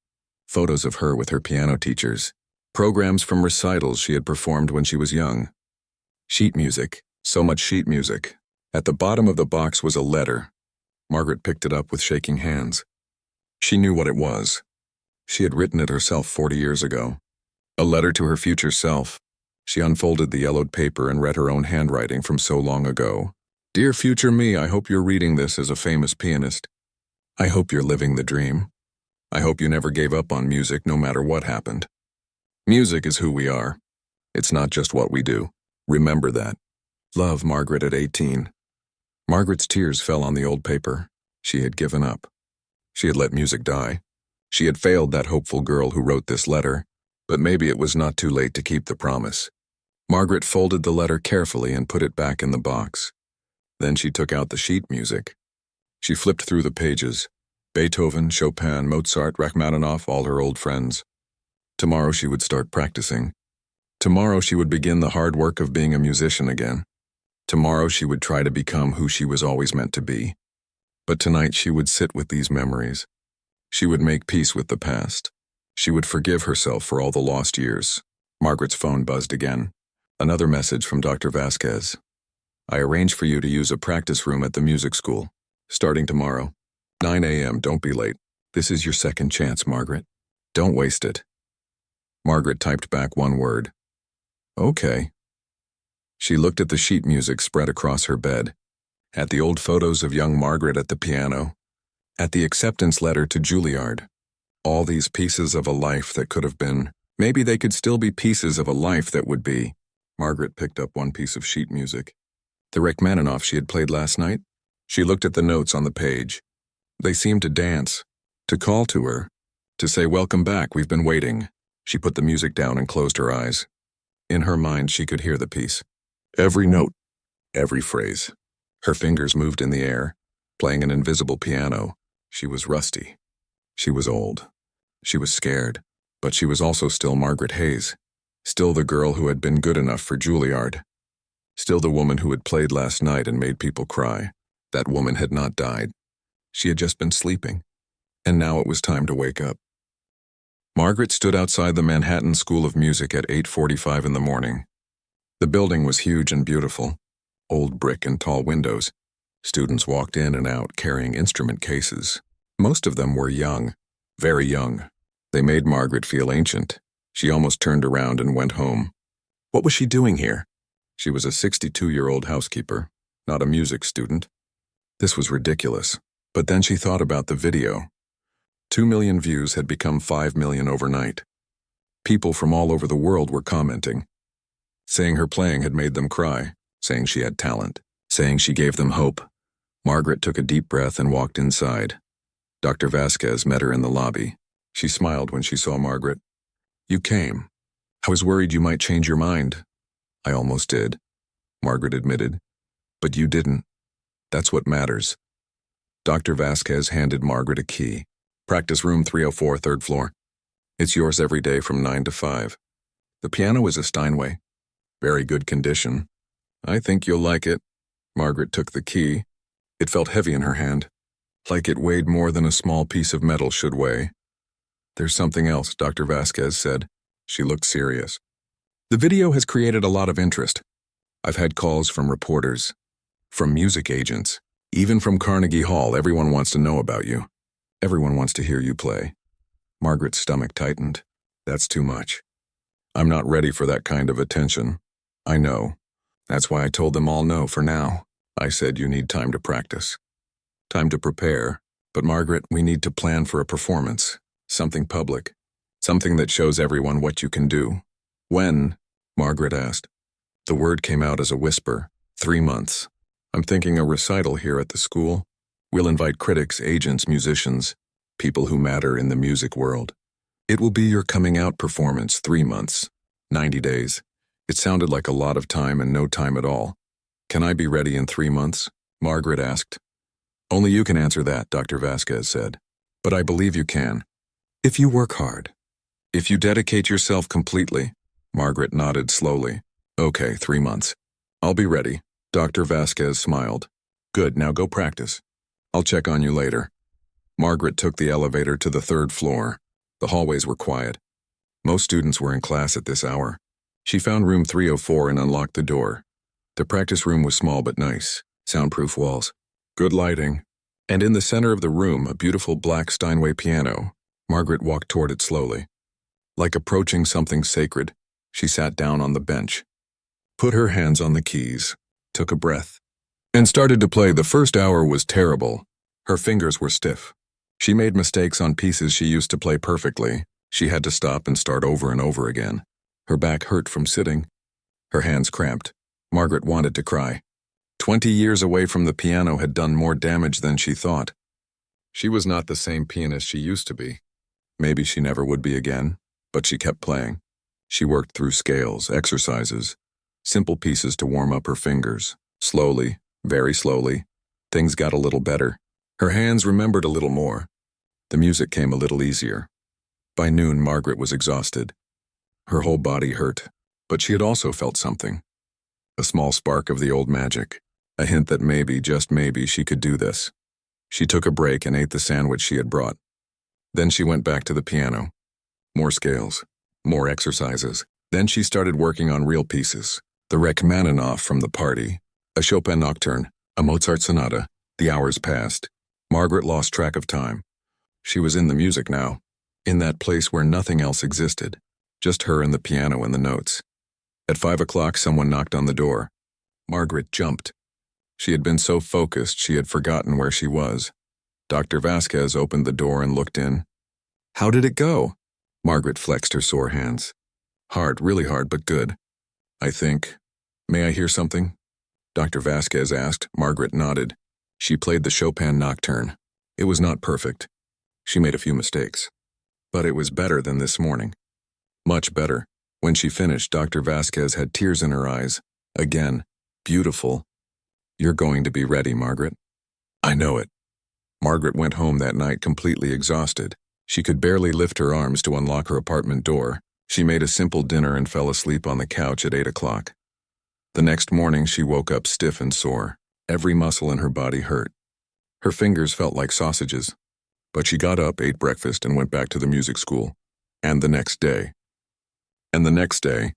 photos of her with her piano teachers, programs from recitals she had performed when she was young. Sheet music, so much sheet music. At the bottom of the box was a letter. Margaret picked it up with shaking hands. She knew what it was. She had written it herself 40 years ago. A letter to her future self. She unfolded the yellowed paper and read her own handwriting from so long ago. Dear future me, I hope you're reading this as a famous pianist. I hope you're living the dream. I hope you never gave up on music no matter what happened. Music is who we are. It's not just what we do. Remember that. Love, Margaret at 18. Margaret's tears fell on the old paper. She had given up. She had let music die. She had failed that hopeful girl who wrote this letter, but maybe it was not too late to keep the promise. Margaret folded the letter carefully and put it back in the box. Then she took out the sheet music. She flipped through the pages. Beethoven, Chopin, Mozart, Rachmaninoff, all her old friends. Tomorrow she would start practicing. Tomorrow she would begin the hard work of being a musician again. Tomorrow she would try to become who she was always meant to be. But tonight she would sit with these memories. She would make peace with the past. She would forgive herself for all the lost years. Margaret's phone buzzed again. Another message from Dr. Vasquez. I arranged for you to use a practice room at the music school. Starting tomorrow. 9 a.m., don't be late. This is your second chance, Margaret. Don't waste it. Margaret typed back one word. Okay. She looked at the sheet music spread across her bed, at the old photos of young Margaret at the piano, at the acceptance letter to Juilliard. All these pieces of a life that could have been. Maybe they could still be pieces of a life that would be. Margaret picked up one piece of sheet music. The Rachmaninoff she had played last night. She looked at the notes on the page. They seemed to dance, to call to her, to say, welcome back, we've been waiting. She put the music down and closed her eyes. In her mind, she could hear the piece. Every note, every phrase. Her fingers moved in the air, playing an invisible piano. She was rusty. She was old. She was scared, but she was also still Margaret Hayes, still the girl who had been good enough for Juilliard, still the woman who had played last night and made people cry. That woman had not died. She had just been sleeping, and now it was time to wake up. Margaret stood outside the Manhattan School of Music at 8:45 in the morning. The building was huge and beautiful, old brick and tall windows. Students walked in and out carrying instrument cases. Most of them were young, very young. They made Margaret feel ancient. She almost turned around and went home. What was she doing here? She was a 62-year-old housekeeper, not a music student. This was ridiculous. But then she thought about the video. 2 million views had become 5 million overnight. People from all over the world were commenting, saying her playing had made them cry, saying she had talent, saying she gave them hope. Margaret took a deep breath and walked inside. Dr. Vasquez met her in the lobby. She smiled when she saw Margaret. You came. I was worried you might change your mind. I almost did, Margaret admitted. But you didn't. That's what matters. Dr. Vasquez handed Margaret a key. Practice room 304, third floor. It's yours every day from 9 to 5. The piano is a Steinway. Very good condition. I think you'll like it. Margaret took the key. It felt heavy in her hand, like it weighed more than a small piece of metal should weigh. There's something else, Dr. Vasquez said. She looked serious. The video has created a lot of interest. I've had calls from reporters, from music agents, even from Carnegie Hall. Everyone wants to know about you. Everyone wants to hear you play. Margaret's stomach tightened. That's too much. I'm not ready for that kind of attention. I know. That's why I told them all no for now. I said you need time to practice. Time to prepare. But Margaret, we need to plan for a performance. Something public. Something that shows everyone what you can do. When? Margaret asked. The word came out as a whisper. 3 months. I'm thinking a recital here at the school. We'll invite critics, agents, musicians, people who matter in the music world. It will be your coming out performance, 3 months, 90 days. It sounded like a lot of time and no time at all. Can I be ready in 3 months? Margaret asked. Only you can answer that, Dr. Vasquez said. But I believe you can. If you work hard. If you dedicate yourself completely. Margaret nodded slowly. Okay, 3 months. I'll be ready. Dr. Vasquez smiled. Good, now go practice. I'll check on you later. Margaret took the elevator to the 3rd floor. The hallways were quiet. Most students were in class at this hour. She found room 304 and unlocked the door. The practice room was small but nice. Soundproof walls. Good lighting. And in the center of the room, a beautiful black Steinway piano. Margaret walked toward it slowly. Like approaching something sacred, she sat down on the bench, put her hands on the keys, took a breath, and started to play. The first hour was terrible. Her fingers were stiff. She made mistakes on pieces she used to play perfectly. She had to stop and start over and over again. Her back hurt from sitting. Her hands cramped. Margaret wanted to cry. 20 years away from the piano had done more damage than she thought. She was not the same pianist she used to be. Maybe she never would be again, but she kept playing. She worked through scales, exercises, simple pieces to warm up her fingers. Slowly, very slowly, things got a little better. Her hands remembered a little more. The music came a little easier. By noon, Margaret was exhausted. Her whole body hurt, but she had also felt something. A small spark of the old magic, a hint that maybe, just maybe, she could do this. She took a break and ate the sandwich she had brought. Then she went back to the piano. More scales, more exercises. Then she started working on real pieces. The Rachmaninoff from the party, a Chopin nocturne, a Mozart sonata. The hours passed. Margaret lost track of time. She was in the music now, in that place where nothing else existed, just her and the piano and the notes. At 5 o'clock, someone knocked on the door. Margaret jumped. She had been so focused she had forgotten where she was. Dr. Vasquez opened the door and looked in. How did it go? Margaret flexed her sore hands. Hard, really hard, but good. I think. May I hear something? Dr. Vasquez asked. Margaret nodded. She played the Chopin nocturne. It was not perfect. She made a few mistakes. But it was better than this morning. Much better. When she finished, Dr. Vasquez had tears in her eyes. Again, beautiful. You're going to be ready, Margaret. I know it. Margaret went home that night completely exhausted. She could barely lift her arms to unlock her apartment door. She made a simple dinner and fell asleep on the couch at 8 o'clock. The next morning, she woke up stiff and sore. Every muscle in her body hurt. Her fingers felt like sausages. But she got up, ate breakfast, and went back to the music school. And the next day. And the next day.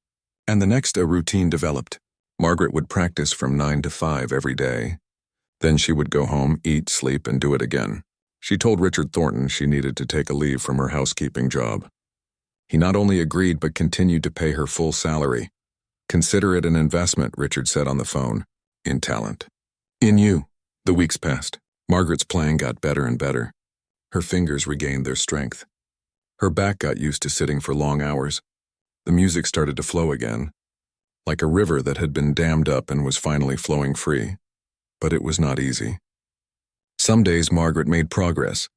And the next, a routine developed. Margaret would practice from 9 to 5 every day. Then she would go home, eat, sleep, and do it again. She told Richard Thornton she needed to take a leave from her housekeeping job. He not only agreed but continued to pay her full salary. Consider it an investment, Richard said on the phone. In talent. In you. The weeks passed. Margaret's playing got better and better. Her fingers regained their strength. Her back got used to sitting for long hours. The music started to flow again, like a river that had been dammed up and was finally flowing free. But it was not easy. Some days Margaret made progress.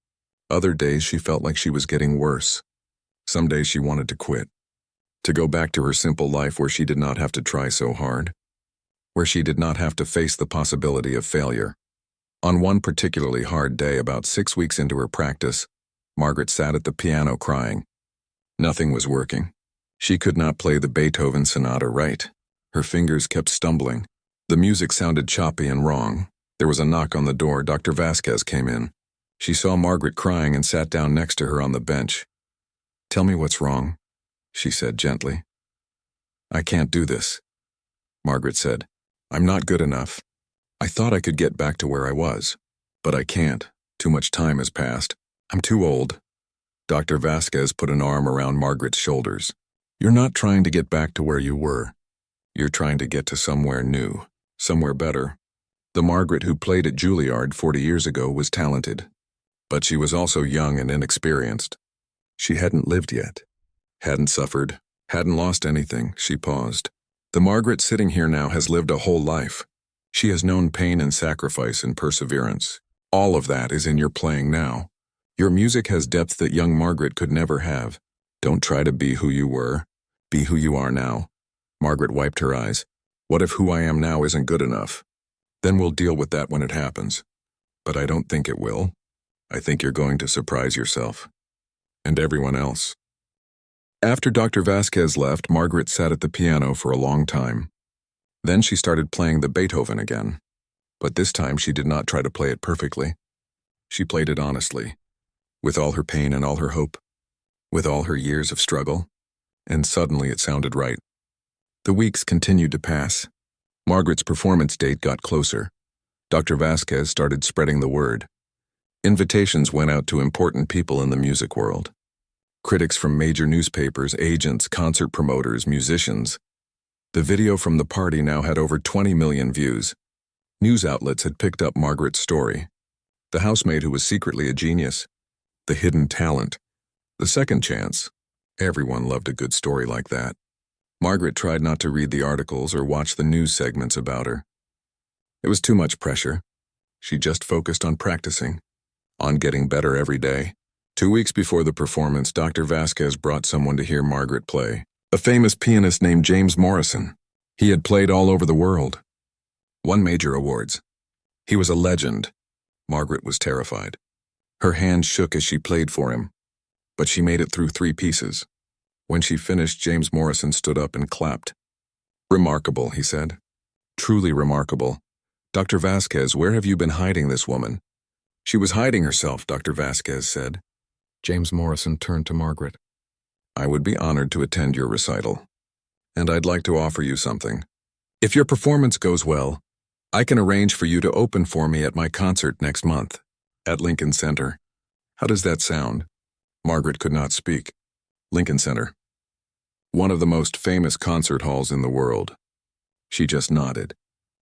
Other days she felt like she was getting worse. Some days she wanted to quit. To go back to her simple life where she did not have to try so hard. Where she did not have to face the possibility of failure. On one particularly hard day, about 6 weeks into her practice, Margaret sat at the piano crying. Nothing was working. She could not play the Beethoven sonata right. Her fingers kept stumbling. The music sounded choppy and wrong. There was a knock on the door. Dr. Vasquez came in. She saw Margaret crying and sat down next to her on the bench. "Tell me what's wrong," she said gently. "I can't do this," Margaret said. "I'm not good enough. I thought I could get back to where I was, but I can't. Too much time has passed. I'm too old." Dr. Vasquez put an arm around Margaret's shoulders. "You're not trying to get back to where you were. You're trying to get to somewhere new, somewhere better." The Margaret who played at Juilliard 40 years ago was talented, but she was also young and inexperienced. She hadn't lived yet, hadn't suffered, hadn't lost anything. She paused. The Margaret sitting here now has lived a whole life. She has known pain and sacrifice and perseverance. All of that is in your playing now. Your music has depth that young Margaret could never have. Don't try to be who you were. Be who you are now. Margaret wiped her eyes. What if who I am now isn't good enough? Then we'll deal with that when it happens. But I don't think it will. I think you're going to surprise yourself. And everyone else. After Dr. Vasquez left, Margaret sat at the piano for a long time. Then she started playing the Beethoven again. But this time she did not try to play it perfectly. She played it honestly, with all her pain and all her hope, with all her years of struggle, and suddenly it sounded right. The weeks continued to pass. Margaret's performance date got closer. Dr. Vasquez started spreading the word. Invitations went out to important people in the music world. Critics from major newspapers, agents, concert promoters, musicians. The video from the party now had over 20 million views. News outlets had picked up Margaret's story. The housemaid who was secretly a genius. The hidden talent. The second chance. Everyone loved a good story like that. Margaret tried not to read the articles or watch the news segments about her. It was too much pressure. She just focused on practicing, on getting better every day. 2 weeks before the performance, Dr. Vasquez brought someone to hear Margaret play. A famous pianist named James Morrison. He had played all over the world. Won major awards. He was a legend. Margaret was terrified. Her hands shook as she played for him, but she made it through 3 pieces. When she finished, James Morrison stood up and clapped. "Remarkable," he said. "Truly remarkable. Dr. Vasquez, where have you been hiding this woman?" "She was hiding herself," Dr. Vasquez said. James Morrison turned to Margaret. "I would be honored to attend your recital, and I'd like to offer you something. If your performance goes well, I can arrange for you to open for me at my concert next month, at Lincoln Center. How does that sound?" Margaret could not speak. Lincoln Center. One of the most famous concert halls in the world. She just nodded.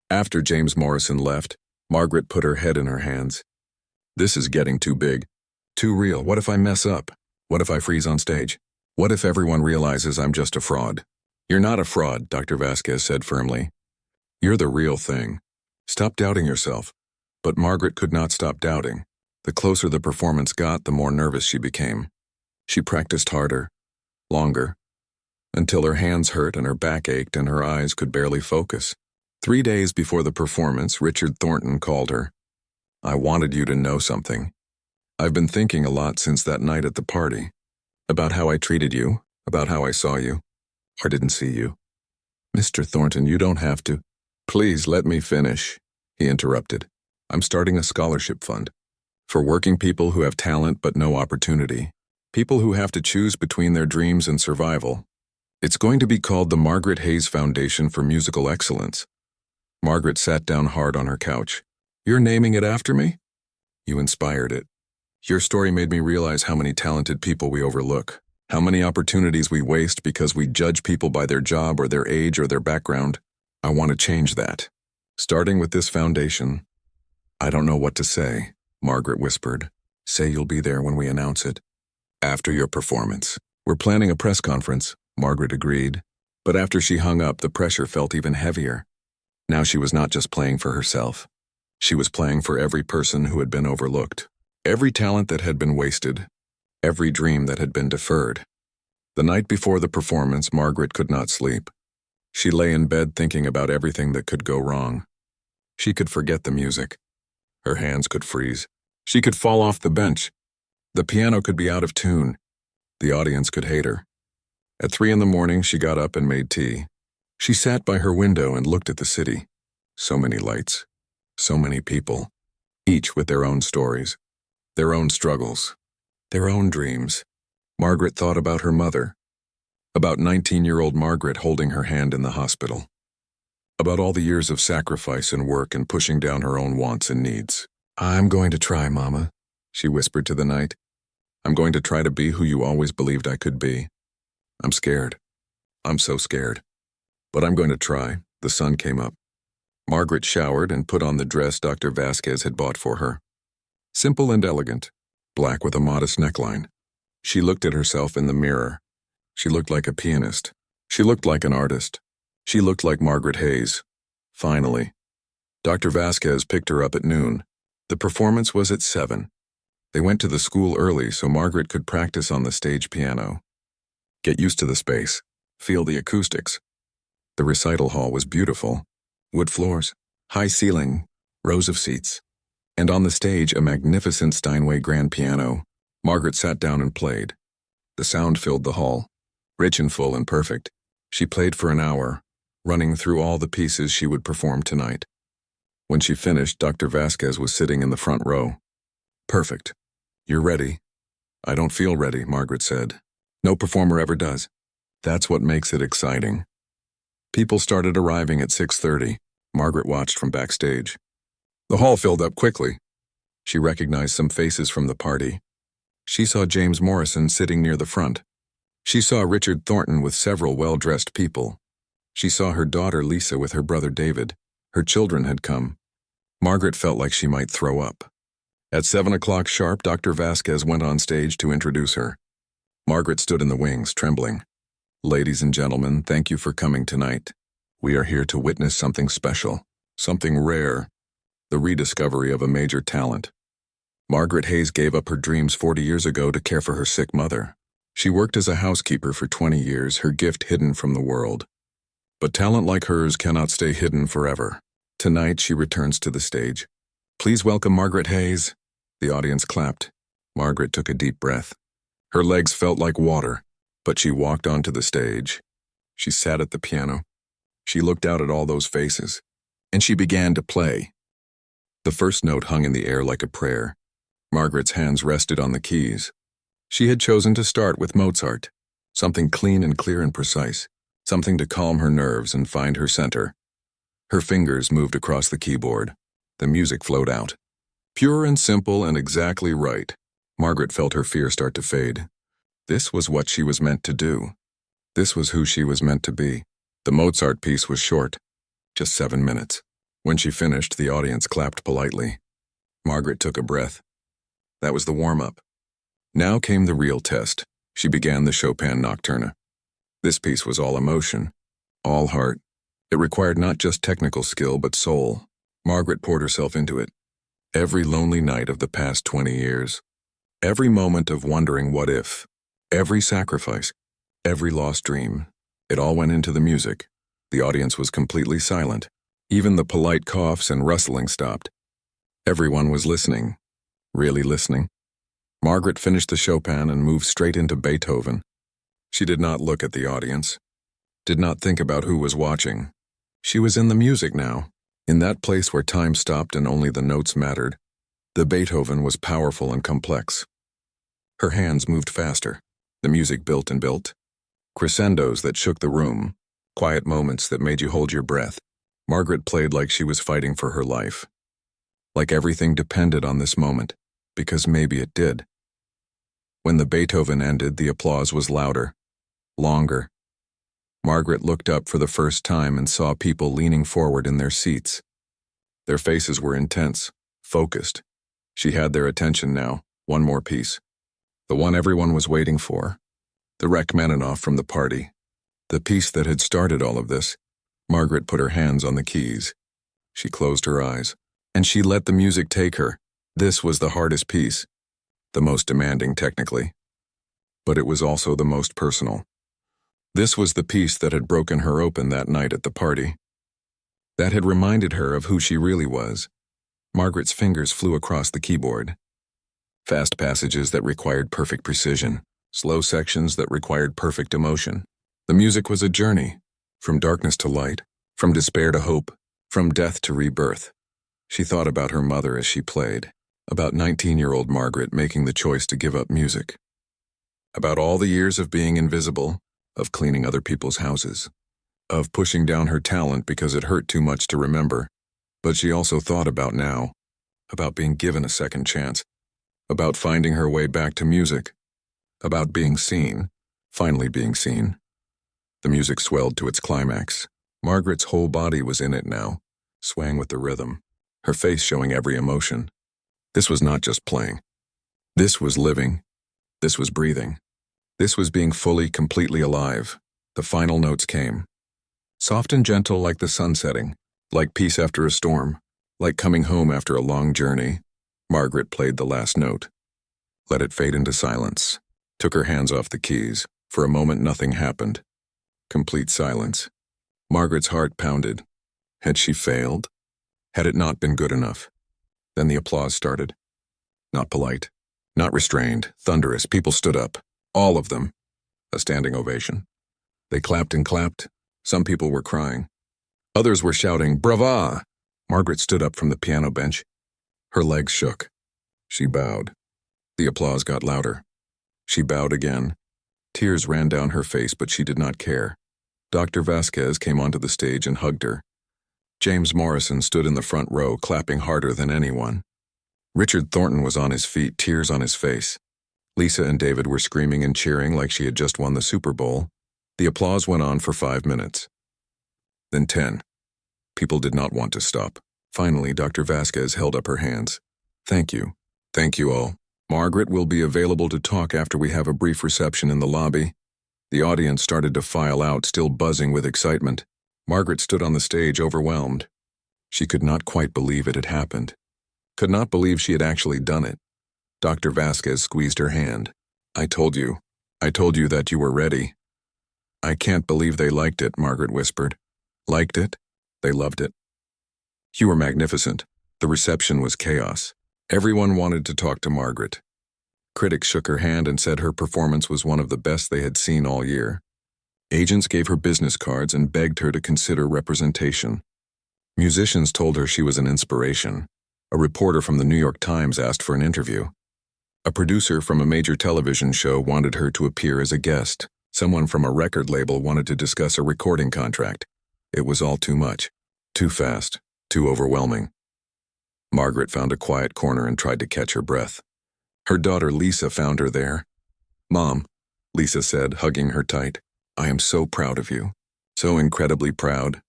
After James Morrison left, Margaret put her head in her hands. "This is getting too big. Too real. What if I mess up? What if I freeze on stage? What if everyone realizes I'm just a fraud?" "You're not a fraud," Dr. Vasquez said firmly. "You're the real thing. Stop doubting yourself." But Margaret could not stop doubting. The closer the performance got, the more nervous she became. She practiced harder, longer, until her hands hurt and her back ached and her eyes could barely focus. 3 days before the performance, Richard Thornton called her. "I wanted you to know something. I've been thinking a lot since that night at the party. About how I treated you, about how I saw you, or didn't see you." "Mr. Thornton, you don't have to." "Please let me finish," he interrupted. "I'm starting a scholarship fund for working people who have talent but no opportunity. People who have to choose between their dreams and survival. It's going to be called the Margaret Hayes Foundation for Musical Excellence." Margaret sat down hard on her couch. "You're naming it after me?" "You inspired it. Your story made me realize how many talented people we overlook, how many opportunities we waste because we judge people by their job or their age or their background. I want to change that. Starting with this foundation." "I don't know what to say," Margaret whispered. "Say you'll be there when we announce it. After your performance." "We're planning a press conference," Margaret agreed. But after she hung up, the pressure felt even heavier. Now she was not just playing for herself. She was playing for every person who had been overlooked. Every talent that had been wasted. Every dream that had been deferred. The night before the performance, Margaret could not sleep. She lay in bed thinking about everything that could go wrong. She could forget the music. Her hands could freeze. She could fall off the bench. The piano could be out of tune. The audience could hate her. At 3 in the morning, she got up and made tea. She sat by her window and looked at the city. So many lights. So many people. Each with their own stories. Their own struggles. Their own dreams. Margaret thought about her mother. About 19-year-old Margaret holding her hand in the hospital. About all the years of sacrifice and work and pushing down her own wants and needs. "I'm going to try, Mama," she whispered to the night. "I'm going to try to be who you always believed I could be. I'm scared. I'm so scared. But I'm going to try." The sun came up. Margaret showered and put on the dress Dr. Vasquez had bought for her. Simple and elegant, black with a modest neckline. She looked at herself in the mirror. She looked like a pianist. She looked like an artist. She looked like Margaret Hayes. Finally. Dr. Vasquez picked her up at noon. The performance was at 7. They went to the school early so Margaret could practice on the stage piano. Get used to the space. Feel the acoustics. The recital hall was beautiful. Wood floors, high ceiling, rows of seats. And on the stage, a magnificent Steinway grand piano. Margaret sat down and played. The sound filled the hall, rich and full and perfect. She played for an hour, running through all the pieces she would perform tonight. When she finished, Dr. Vasquez was sitting in the front row. "Perfect. You're ready." "I don't feel ready," Margaret said. "No performer ever does. That's what makes it exciting." People started arriving at 6:30. Margaret watched from backstage. The hall filled up quickly. She recognized some faces from the party. She saw James Morrison sitting near the front. She saw Richard Thornton with several well-dressed people. She saw her daughter Lisa with her brother David. Her children had come. Margaret felt like she might throw up. At 7 o'clock sharp, Dr. Vasquez went on stage to introduce her. Margaret stood in the wings, trembling. "Ladies and gentlemen, thank you for coming tonight. We are here to witness something special, something rare, the rediscovery of a major talent. Margaret Hayes gave up her dreams 40 years ago to care for her sick mother. She worked as a housekeeper for 20 years, her gift hidden from the world. But talent like hers cannot stay hidden forever. Tonight, she returns to the stage. Please welcome Margaret Hayes." The audience clapped. Margaret took a deep breath. Her legs felt like water, but she walked onto the stage. She sat at the piano. She looked out at all those faces, and she began to play. The first note hung in the air like a prayer. Margaret's hands rested on the keys. She had chosen to start with Mozart, something clean and clear and precise, something to calm her nerves and find her center. Her fingers moved across the keyboard. The music flowed out. Pure and simple and exactly right. Margaret felt her fear start to fade. This was what she was meant to do. This was who she was meant to be. The Mozart piece was short, just 7 minutes. When she finished, the audience clapped politely. Margaret took a breath. That was the warm-up. Now came the real test. She began the Chopin Nocturne. This piece was all emotion, all heart. It required not just technical skill, but soul. Margaret poured herself into it. Every lonely night of the past 20 years. Every moment of wondering what if. Every sacrifice. Every lost dream. It all went into the music. The audience was completely silent. Even the polite coughs and rustling stopped. Everyone was listening. Really listening. Margaret finished the Chopin and moved straight into Beethoven. She did not look at the audience. Did not think about who was watching. She was in the music now, in that place where time stopped and only the notes mattered. The Beethoven was powerful and complex. Her hands moved faster. The music built and built. Crescendos that shook the room. Quiet moments that made you hold your breath. Margaret played like she was fighting for her life. Like everything depended on this moment, because maybe it did. When the Beethoven ended, the applause was louder, longer. Margaret looked up for the first time and saw people leaning forward in their seats. Their faces were intense, focused. She had their attention now. One more piece. The one everyone was waiting for. The Rachmaninoff from the party. The piece that had started all of this. Margaret put her hands on the keys. She closed her eyes, and she let the music take her. This was the hardest piece, the most demanding technically, but it was also the most personal. This was the piece that had broken her open that night at the party, that had reminded her of who she really was, Margaret's fingers flew across the keyboard. Fast passages that required perfect precision, slow sections that required perfect emotion. The music was a journey, from darkness to light, from despair to hope, from death to rebirth. She thought about her mother as she played, about 19-year-old Margaret making the choice to give up music, about all the years of being invisible, of cleaning other people's houses, of pushing down her talent because it hurt too much to remember. But she also thought about now, about being given a second chance, about finding her way back to music, about being seen, finally being seen. The music swelled to its climax. Margaret's whole body was in it now, swaying with the rhythm, her face showing every emotion. This was not just playing. This was living. This was breathing. This was being fully, completely alive. The final notes came. Soft and gentle like the sun setting, like peace after a storm, like coming home after a long journey. Margaret played the last note. Let it fade into silence. Took her hands off the keys. For a moment nothing happened. Complete silence. Margaret's heart pounded. Had she failed? Had it not been good enough? Then the applause started. Not polite, not restrained, thunderous. People stood up. All of them. A standing ovation. They clapped and clapped. Some people were crying. Others were shouting, "Brava!" Margaret stood up from the piano bench. Her legs shook. She bowed. The applause got louder. She bowed again. Tears ran down her face, but she did not care. Dr. Vasquez came onto the stage and hugged her. James Morrison stood in the front row, clapping harder than anyone. Richard Thornton was on his feet, tears on his face. Lisa and David were screaming and cheering like she had just won the Super Bowl. The applause went on for 5 minutes. Then 10. People did not want to stop. Finally, Dr. Vasquez held up her hands. Thank you. Thank you all. Margaret will be available to talk after we have a brief reception in the lobby. The audience started to file out, still buzzing with excitement. Margaret stood on the stage, overwhelmed. She could not quite believe it had happened. Could not believe she had actually done it. Dr. Vasquez squeezed her hand. I told you that you were ready. I can't believe they liked it, Margaret whispered. Liked it? They loved it. You were magnificent. The reception was chaos. Everyone wanted to talk to Margaret. Critics shook her hand and said her performance was one of the best they had seen all year. Agents gave her business cards and begged her to consider representation. Musicians told her she was an inspiration. A reporter from the New York Times asked for an interview. A producer from a major television show wanted her to appear as a guest. Someone from a record label wanted to discuss a recording contract. It was all too much. Too fast. Too overwhelming. Margaret found a quiet corner and tried to catch her breath. Her daughter Lisa found her there. Mom, Lisa said, hugging her tight. I am so proud of you. So incredibly proud.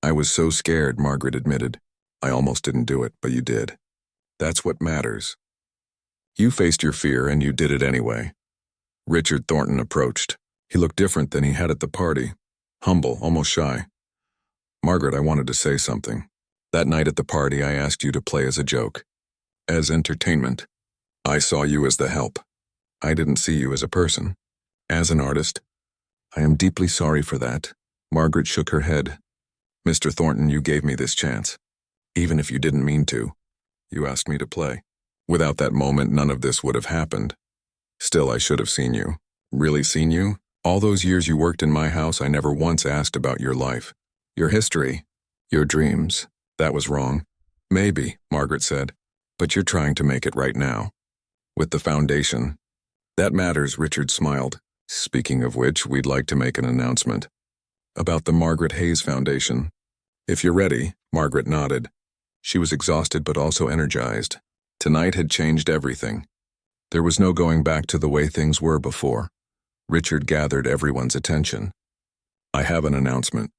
I was so scared, Margaret admitted. I almost didn't do it, but you did. That's what matters. You faced your fear and you did it anyway. Richard Thornton approached. He looked different than he had at the party. Humble, almost shy. Margaret, I wanted to say something. That night at the party, I asked you to play as a joke. As entertainment. I saw you as the help. I didn't see you as a person. As an artist. I am deeply sorry for that. Margaret shook her head. Mr. Thornton, you gave me this chance. Even if you didn't mean to. You asked me to play. Without that moment, none of this would have happened. Still, I should have seen you. Really seen you? All those years you worked in my house, I never once asked about your life. Your history. Your dreams. That was wrong. Maybe, Margaret said. But you're trying to make it right now. With the foundation. That matters, Richard smiled. Speaking of which, we'd like to make an announcement. About the Margaret Hayes Foundation. If you're ready, Margaret nodded. She was exhausted but also energized. Tonight had changed everything. There was no going back to the way things were before. Richard gathered everyone's attention. I have an announcement.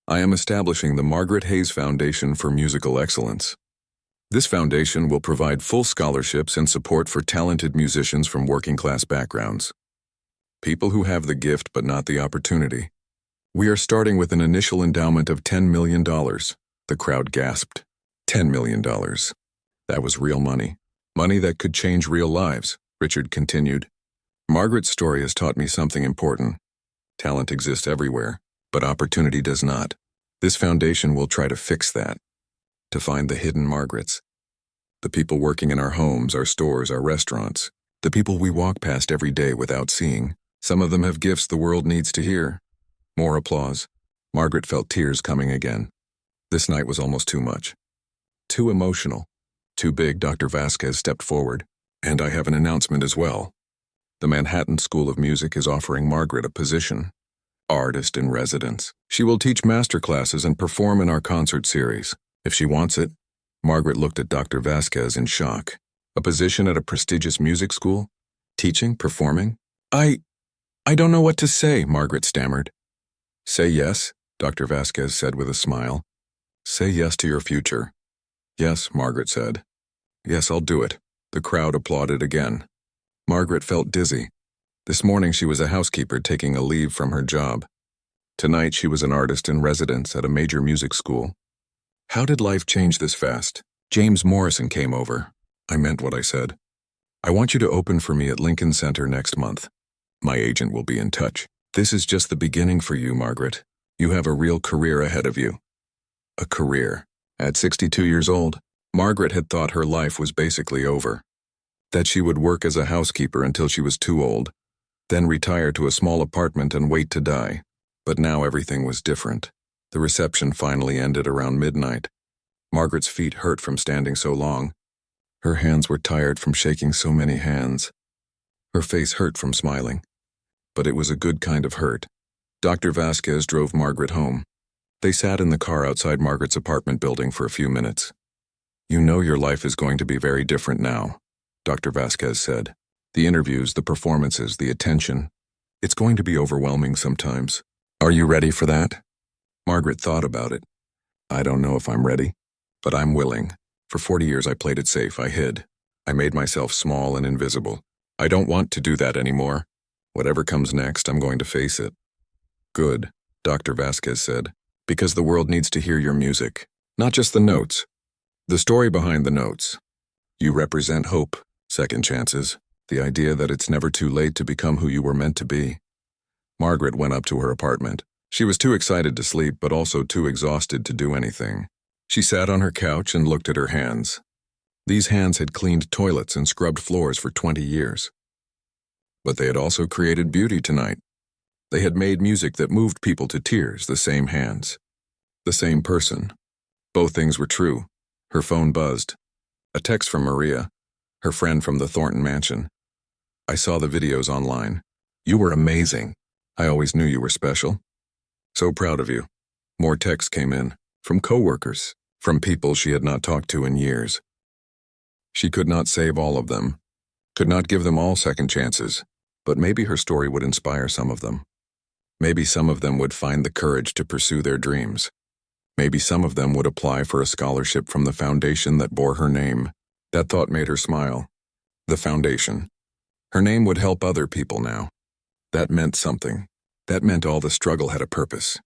I am establishing the Margaret Hayes Foundation for Musical Excellence. This foundation will provide full scholarships and support for talented musicians from working-class backgrounds. People who have the gift but not the opportunity. We are starting with an initial endowment of $10 million. The crowd gasped. $10 million. That was real money. Money that could change real lives, Richard continued. Margaret's story has taught me something important. Talent exists everywhere, but opportunity does not. This foundation will try to fix that. To find the hidden Margarets. The people working in our homes, our stores, our restaurants. The people we walk past every day without seeing. Some of them have gifts the world needs to hear. More applause. Margaret felt tears coming again. This night was almost too much. Too emotional. Too big. Dr. Vasquez stepped forward. And I have an announcement as well. The Manhattan School of Music is offering Margaret a position. Artist in residence. She will teach master classes and perform in our concert series. If she wants it. Margaret looked at Dr. Vasquez in shock. A position at a prestigious music school? Teaching? Performing? I don't know what to say, Margaret stammered. Say yes, Dr. Vasquez said with a smile. Say yes to your future. Yes, Margaret said. Yes, I'll do it. The crowd applauded again. Margaret felt dizzy. This morning she was a housekeeper taking a leave from her job. Tonight she was an artist in residence at a major music school. How did life change this fast? James Morrison came over. I meant what I said. I want you to open for me at Lincoln Center next month. My agent will be in touch. This is just the beginning for you, Margaret. You have a real career ahead of you. A career. At 62 years old, Margaret had thought her life was basically over. That she would work as a housekeeper until she was too old, then retire to a small apartment and wait to die. But now everything was different. The reception finally ended around midnight. Margaret's feet hurt from standing so long. Her hands were tired from shaking so many hands. Her face hurt from smiling. But it was a good kind of hurt. Dr. Vasquez drove Margaret home. They sat in the car outside Margaret's apartment building for a few minutes. You know your life is going to be very different now, Dr. Vasquez said. The interviews, the performances, the attention. It's going to be overwhelming sometimes. Are you ready for that? Margaret thought about it. I don't know if I'm ready, but I'm willing. For 40 years I played it safe. I hid. I made myself small and invisible. I don't want to do that anymore. Whatever comes next, I'm going to face it. Good, Dr. Vasquez said, because the world needs to hear your music, not just the notes. The story behind the notes. You represent hope, second chances, the idea that it's never too late to become who you were meant to be. Margaret went up to her apartment. She was too excited to sleep, but also too exhausted to do anything. She sat on her couch and looked at her hands. These hands had cleaned toilets and scrubbed floors for 20 years. But they had also created beauty tonight. They had made music that moved people to tears, the same hands. The same person. Both things were true. Her phone buzzed. A text from Maria, her friend from the Thornton mansion. I saw the videos online. You were amazing. I always knew you were special. So proud of you. More texts came in, from coworkers, from people she had not talked to in years. She could not save all of them, could not give them all second chances, but maybe her story would inspire some of them. Maybe some of them would find the courage to pursue their dreams. Maybe some of them would apply for a scholarship from the foundation that bore her name. That thought made her smile. The foundation. Her name would help other people now. That meant something. That meant all the struggle had a purpose.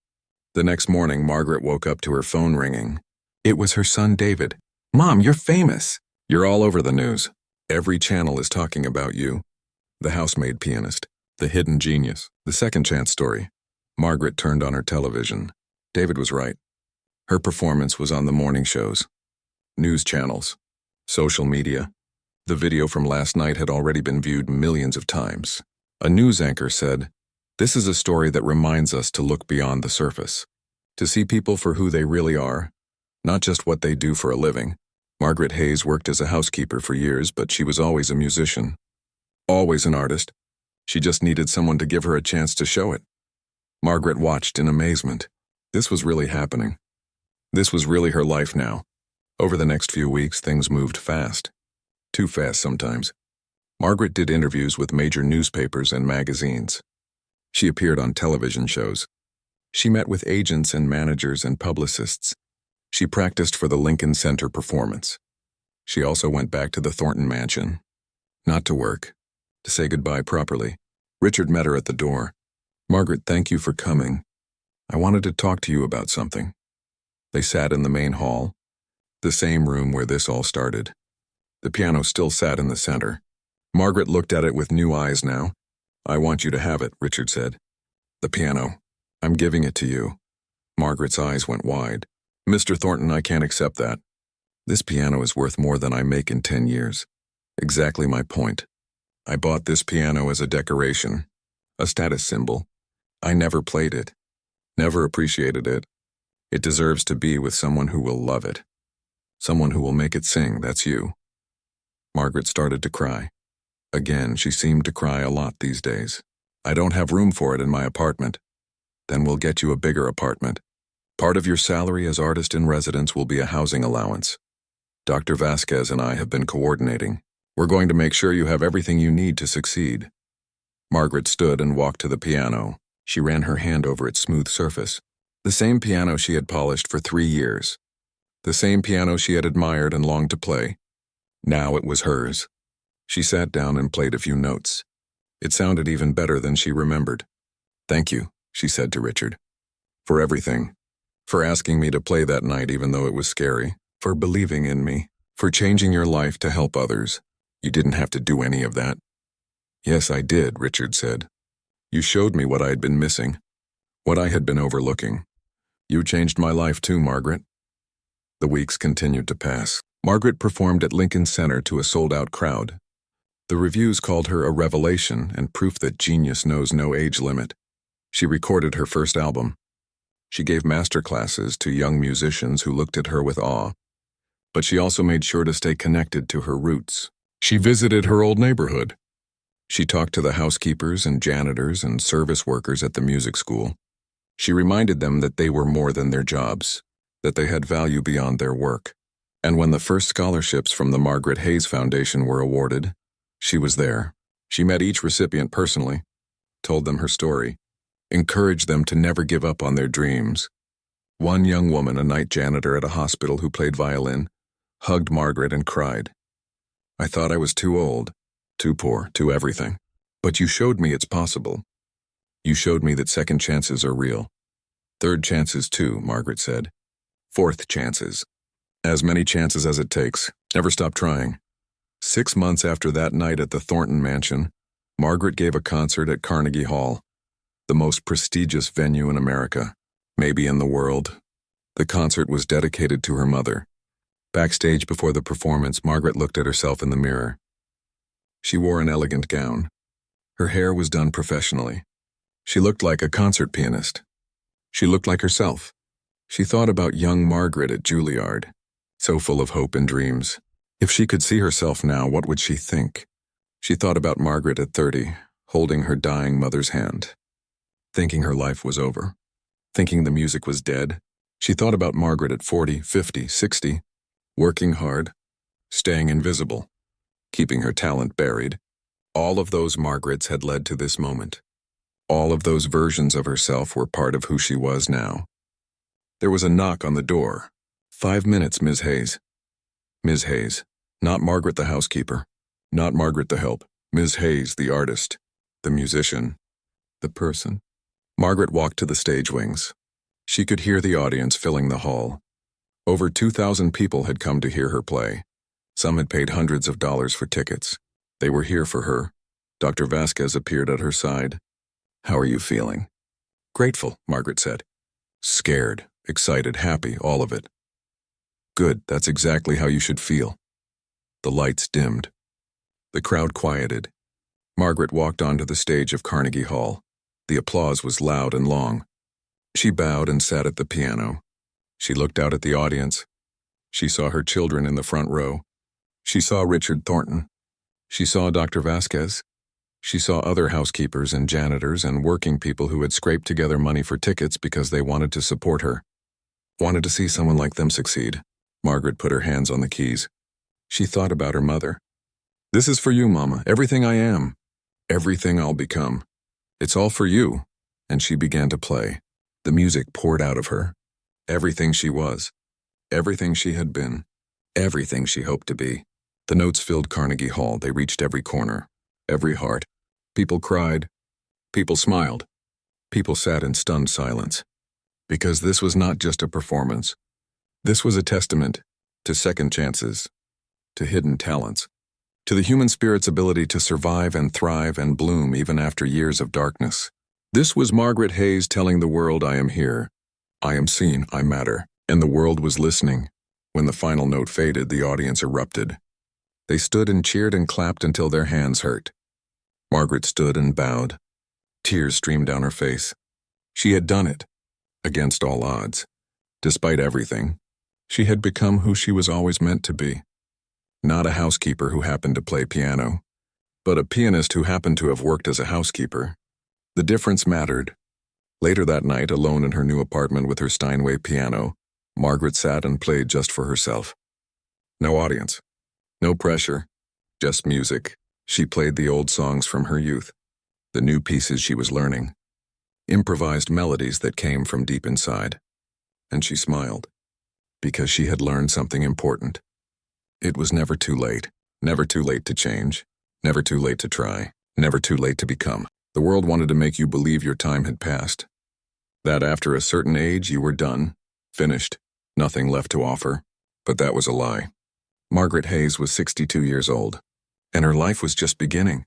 The next morning, Margaret woke up to her phone ringing. It was her son, David. Mom, you're famous. You're all over the news. Every channel is talking about you. The housemaid pianist. The hidden genius. The second chance story. Margaret turned on her television. David was right. Her performance was on the morning shows. News channels. Social media. The video from last night had already been viewed millions of times. A news anchor said, "This is a story that reminds us to look beyond the surface. To see people for who they really are, not just what they do for a living." Margaret Hayes worked as a housekeeper for years, but she was always a musician. Always an artist. She just needed someone to give her a chance to show it. Margaret watched in amazement. This was really happening. This was really her life now. Over the next few weeks, things moved fast. Too fast sometimes. Margaret did interviews with major newspapers and magazines. She appeared on television shows. She met with agents and managers and publicists. She practiced for the Lincoln Center performance. She also went back to the Thornton mansion. Not to work. To say goodbye properly. Richard met her at the door. Margaret, thank you for coming. I wanted to talk to you about something. They sat in the main hall, the same room where this all started. The piano still sat in the center. Margaret looked at it with new eyes now. I want you to have it, Richard said. The piano. I'm giving it to you. Margaret's eyes went wide. Mr. Thornton, I can't accept that. This piano is worth more than I make in 10 years. Exactly my point. I bought this piano as a decoration, a status symbol. I never played it, never appreciated it. It deserves to be with someone who will love it. Someone who will make it sing, that's you. Margaret started to cry. Again, she seemed to cry a lot these days. I don't have room for it in my apartment. Then we'll get you a bigger apartment. Part of your salary as artist in residence will be a housing allowance. Dr. Vasquez and I have been coordinating. We're going to make sure you have everything you need to succeed. Margaret stood and walked to the piano. She ran her hand over its smooth surface. The same piano she had polished for 3 years. The same piano she had admired and longed to play. Now it was hers. She sat down and played a few notes. It sounded even better than she remembered. "Thank you," she said to Richard. "For everything. For asking me to play that night even though it was scary. For believing in me. For changing your life to help others. You didn't have to do any of that." "Yes, I did," Richard said. "You showed me what I had been missing. What I had been overlooking. You changed my life too, Margaret." The weeks continued to pass. Margaret performed at Lincoln Center to a sold-out crowd. The reviews called her a revelation and proof that genius knows no age limit. She recorded her first album. She gave master classes to young musicians who looked at her with awe. But she also made sure to stay connected to her roots. She visited her old neighborhood. She talked to the housekeepers and janitors and service workers at the music school. She reminded them that they were more than their jobs, that they had value beyond their work. And when the first scholarships from the Margaret Hayes Foundation were awarded, she was there. She met each recipient personally, told them her story, encouraged them to never give up on their dreams. One young woman, a night janitor at a hospital who played violin, hugged Margaret and cried. "I thought I was too old, too poor, too everything. But you showed me it's possible. You showed me that second chances are real. Third chances too," Margaret said. "Fourth chances. As many chances as it takes. Never stop trying." 6 months after that night at the Thornton Mansion, Margaret gave a concert at Carnegie Hall, the most prestigious venue in America, maybe in the world. The concert was dedicated to her mother. Backstage before the performance, Margaret looked at herself in the mirror. She wore an elegant gown. Her hair was done professionally. She looked like a concert pianist. She looked like herself. She thought about young Margaret at Juilliard, so full of hope and dreams. If she could see herself now, what would she think? She thought about Margaret at 30, holding her dying mother's hand, thinking her life was over, thinking the music was dead. She thought about Margaret at 40, 50, 60, working hard, staying invisible, keeping her talent buried. All of those Margarets had led to this moment. All of those versions of herself were part of who she was now. There was a knock on the door. 5 minutes, Ms. Hayes. Ms. Hayes, not Margaret the housekeeper, not Margaret the help. Ms. Hayes, the artist, the musician, the person. Margaret walked to the stage wings. She could hear the audience filling the hall. Over 2,000 people had come to hear her play. Some had paid hundreds of dollars for tickets. They were here for her. Dr. Vasquez appeared at her side. "How are you feeling?" "Grateful," Margaret said. "Scared, excited, happy, all of it." "Good, that's exactly how you should feel." The lights dimmed. The crowd quieted. Margaret walked onto the stage of Carnegie Hall. The applause was loud and long. She bowed and sat at the piano. She looked out at the audience. She saw her children in the front row. She saw Richard Thornton. She saw Dr. Vasquez. She saw other housekeepers and janitors and working people who had scraped together money for tickets because they wanted to support her. Wanted to see someone like them succeed. Margaret put her hands on the keys. She thought about her mother. "This is for you, Mama. Everything I am. Everything I'll become. It's all for you." And she began to play. The music poured out of her. Everything she was. Everything she had been. Everything she hoped to be. The notes filled Carnegie Hall. They reached every corner, every heart. People cried. People smiled. People sat in stunned silence. Because this was not just a performance. This was a testament to second chances, to hidden talents, to the human spirit's ability to survive and thrive and bloom even after years of darkness. This was Margaret Hayes telling the world, "I am here. I am seen, I matter." And the world was listening. When the final note faded, the audience erupted. They stood and cheered and clapped until their hands hurt. Margaret stood and bowed. Tears streamed down her face. She had done it, against all odds. Despite everything, she had become who she was always meant to be. Not a housekeeper who happened to play piano, but a pianist who happened to have worked as a housekeeper. The difference mattered. Later that night, alone in her new apartment with her Steinway piano, Margaret sat and played just for herself. No audience, no pressure, just music. She played the old songs from her youth, the new pieces she was learning, improvised melodies that came from deep inside. And she smiled, because she had learned something important. It was never too late to change, never too late to try, never too late to become. The world wanted to make you believe your time had passed, that after a certain age you were done, finished, nothing left to offer. But that was a lie. Margaret Hayes was 62 years old, and her life was just beginning.